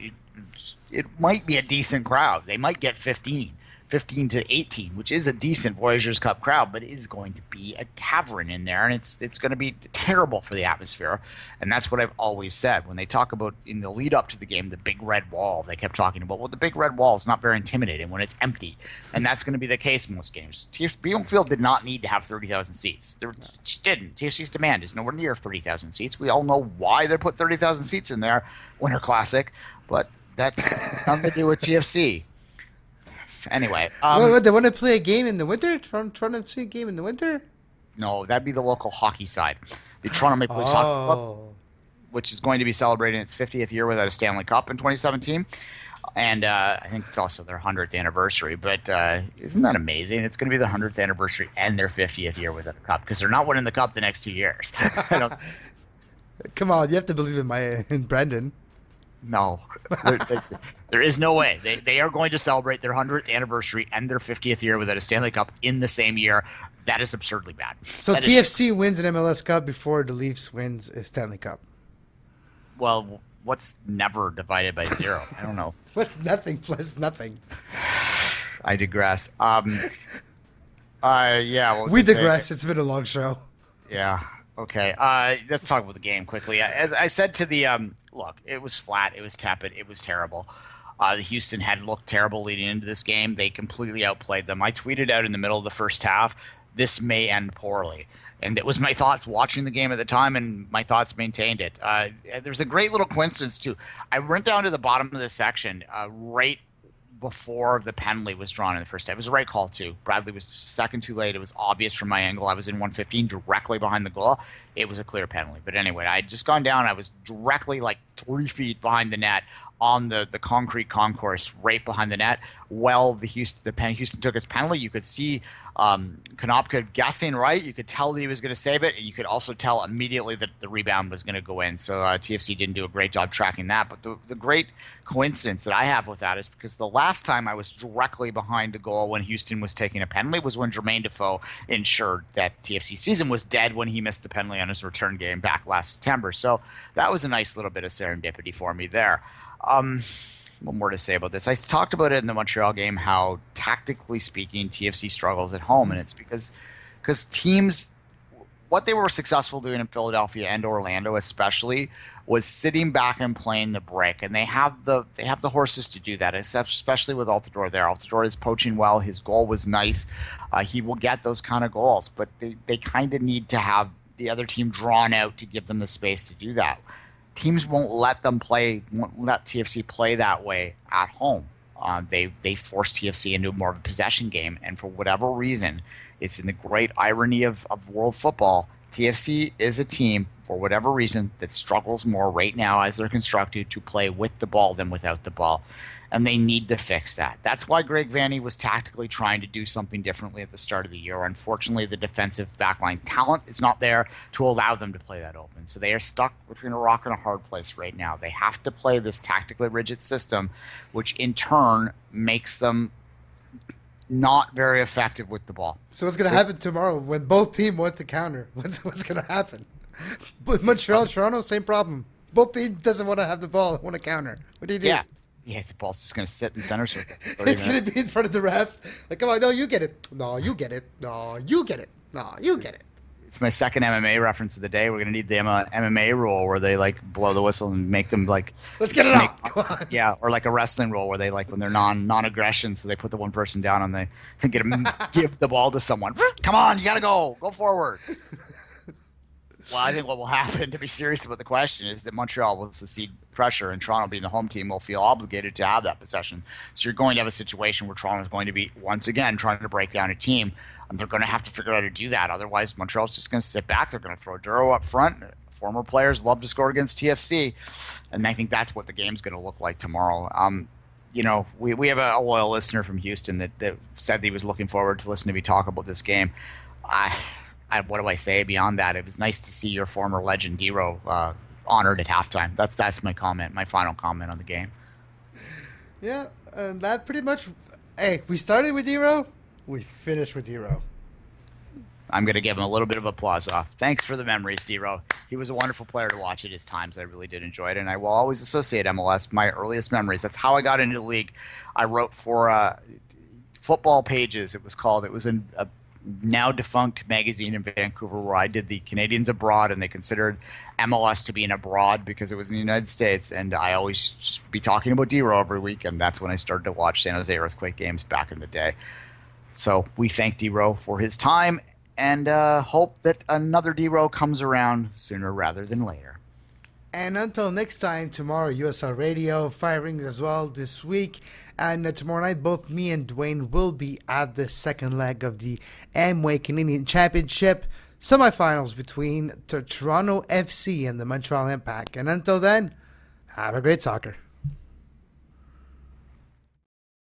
it might be a decent crowd. They might get 15 to 18, which is a decent Voyageurs Cup crowd, but it is going to be a cavern in there, and it's going to be terrible for the atmosphere. And that's what I've always said. When they talk about, in the lead up to the game, the big red wall, they kept talking about, well, the big red wall is not very intimidating when it's empty, and that's going to be the case in most games. TFC Field did not need to have 30,000 seats. They just didn't. TFC's demand is nowhere near 30,000 seats. We all know why they put 30,000 seats in there, Winter Classic, but that's nothing to do with TFC. Anyway, they want to play a game in the winter? Toronto FC game in the winter? No, that'd be the local hockey side, the Toronto Maple Leafs Hockey Club, which is going to be celebrating its 50th year without a Stanley Cup in 2017, and I think it's also their 100th anniversary. But isn't that amazing? It's going to be the 100th anniversary and their 50th year without a cup because they're not winning the cup the next 2 years. Come on, you have to believe in Brendan. No, there is no way. They are going to celebrate their 100th anniversary and their 50th year without a Stanley Cup in the same year. That is absurdly bad. So that TFC wins an MLS Cup before the Leafs wins a Stanley Cup. Well, what's never divided by zero? I don't know. What's nothing plus nothing? I digress. Yeah. We digress. It's been a long show. Yeah. Okay. Let's talk about the game quickly. As I said to the look, it was flat. It was tepid. It was terrible. Houston had looked terrible leading into this game. They completely outplayed them. I tweeted out in the middle of the first half, this may end poorly. And it was my thoughts watching the game at the time, and my thoughts maintained it. There's a great little coincidence, too. I went down to the bottom of the section right before the penalty was drawn in the first half. It was a right call, too. Bradley was second too late. It was obvious from my angle. I was in 115 directly behind the goal. It was a clear penalty. But anyway, I had just gone down. I was directly like 3 feet behind the net on the concrete concourse right behind the net. Well, Houston took his penalty. You could see Konopka guessing right. You could tell that he was going to save it, and you could also tell immediately that the rebound was going to go in. So TFC didn't do a great job tracking that. But the great coincidence that I have with that is because the last time I was directly behind the goal when Houston was taking a penalty was when Jermaine Defoe ensured that TFC season was dead when he missed the penalty on his return game back last September. So that was a nice little bit of serendipity for me there. What more to say about this? I talked about it in the Montreal game, how tactically speaking, TFC struggles at home, and it's because teams, what they were successful doing in Philadelphia and Orlando especially, was sitting back and playing the break, and they have the horses to do that, especially with Altidore there. Altidore is poaching well. His goal was nice. He will get those kind of goals, but they kind of need to have the other team drawn out to give them the space to do that. Teams won't let TFC play that way at home. They force TFC into more of a possession game, and for whatever reason, it's in the great irony of world football, TFC is a team, for whatever reason, that struggles more right now as they're constructed to play with the ball than without the ball. And they need to fix that. That's why Greg Vanney was tactically trying to do something differently at the start of the year. Unfortunately, the defensive backline talent is not there to allow them to play that open. So they are stuck between a rock and a hard place right now. They have to play this tactically rigid system, which in turn makes them not very effective with the ball. So what's going to happen tomorrow when both teams want to counter? What's going to happen? With Montreal, Toronto, same problem. Both teams doesn't want to have the ball, want to counter. What do you do? Yeah, the ball's just going to sit in center circle. It's going to be in front of the ref. Like, come on, no, you get it. No, you get it. No, you get it. No, you get it. It's my second MMA reference of the day. We're going to need the MMA rule where they, like, blow the whistle and make them, like... Let's get it out. Come on. Yeah, or like a wrestling rule where they, like, when they're non-aggression, so they put the one person down and they get them give the ball to someone. Come on, you got to go. Go forward. Well, I think what will happen, to be serious about the question, is that Montreal will succeed pressure, and Toronto, being the home team, will feel obligated to have that possession. So you're going to have a situation where Toronto is going to be, once again, trying to break down a team And they're going to have to figure out how to do that. Otherwise, Montreal's just going to sit back. They're going to throw DeRo up front. Former players love to score against TFC. And I think that's what the game's going to look like tomorrow. We have a loyal listener from Houston that said he was looking forward to listening to me talk about this game. What do I say beyond that? It was nice to see your former legend DeRo honored at halftime. That's my comment, my final comment on the game. Yeah, and that pretty much. Hey, we started with DeRo, we finished with DeRo. I'm going to give him a little bit of applause off. Thanks for the memories, DeRo. He was a wonderful player to watch at his times. I really did enjoy it, and I will always associate MLS, my earliest memories. That's how I got into the league. I wrote for Football Pages, it was called. It was in a now defunct magazine in Vancouver where I did the Canadians abroad, and they considered MLS to be an abroad because it was in the United States, and I always just be talking about DeRo every week, and that's when I started to watch San Jose Earthquake games back in the day. So we thank DeRo for his time, and hope that another DeRo comes around sooner rather than later. And until next time, tomorrow, USL Radio, firings as well this week. And tomorrow night, both me and Duane will be at the second leg of the Amway Canadian Championship semifinals between Toronto FC and the Montreal Impact. And until then, have a great soccer.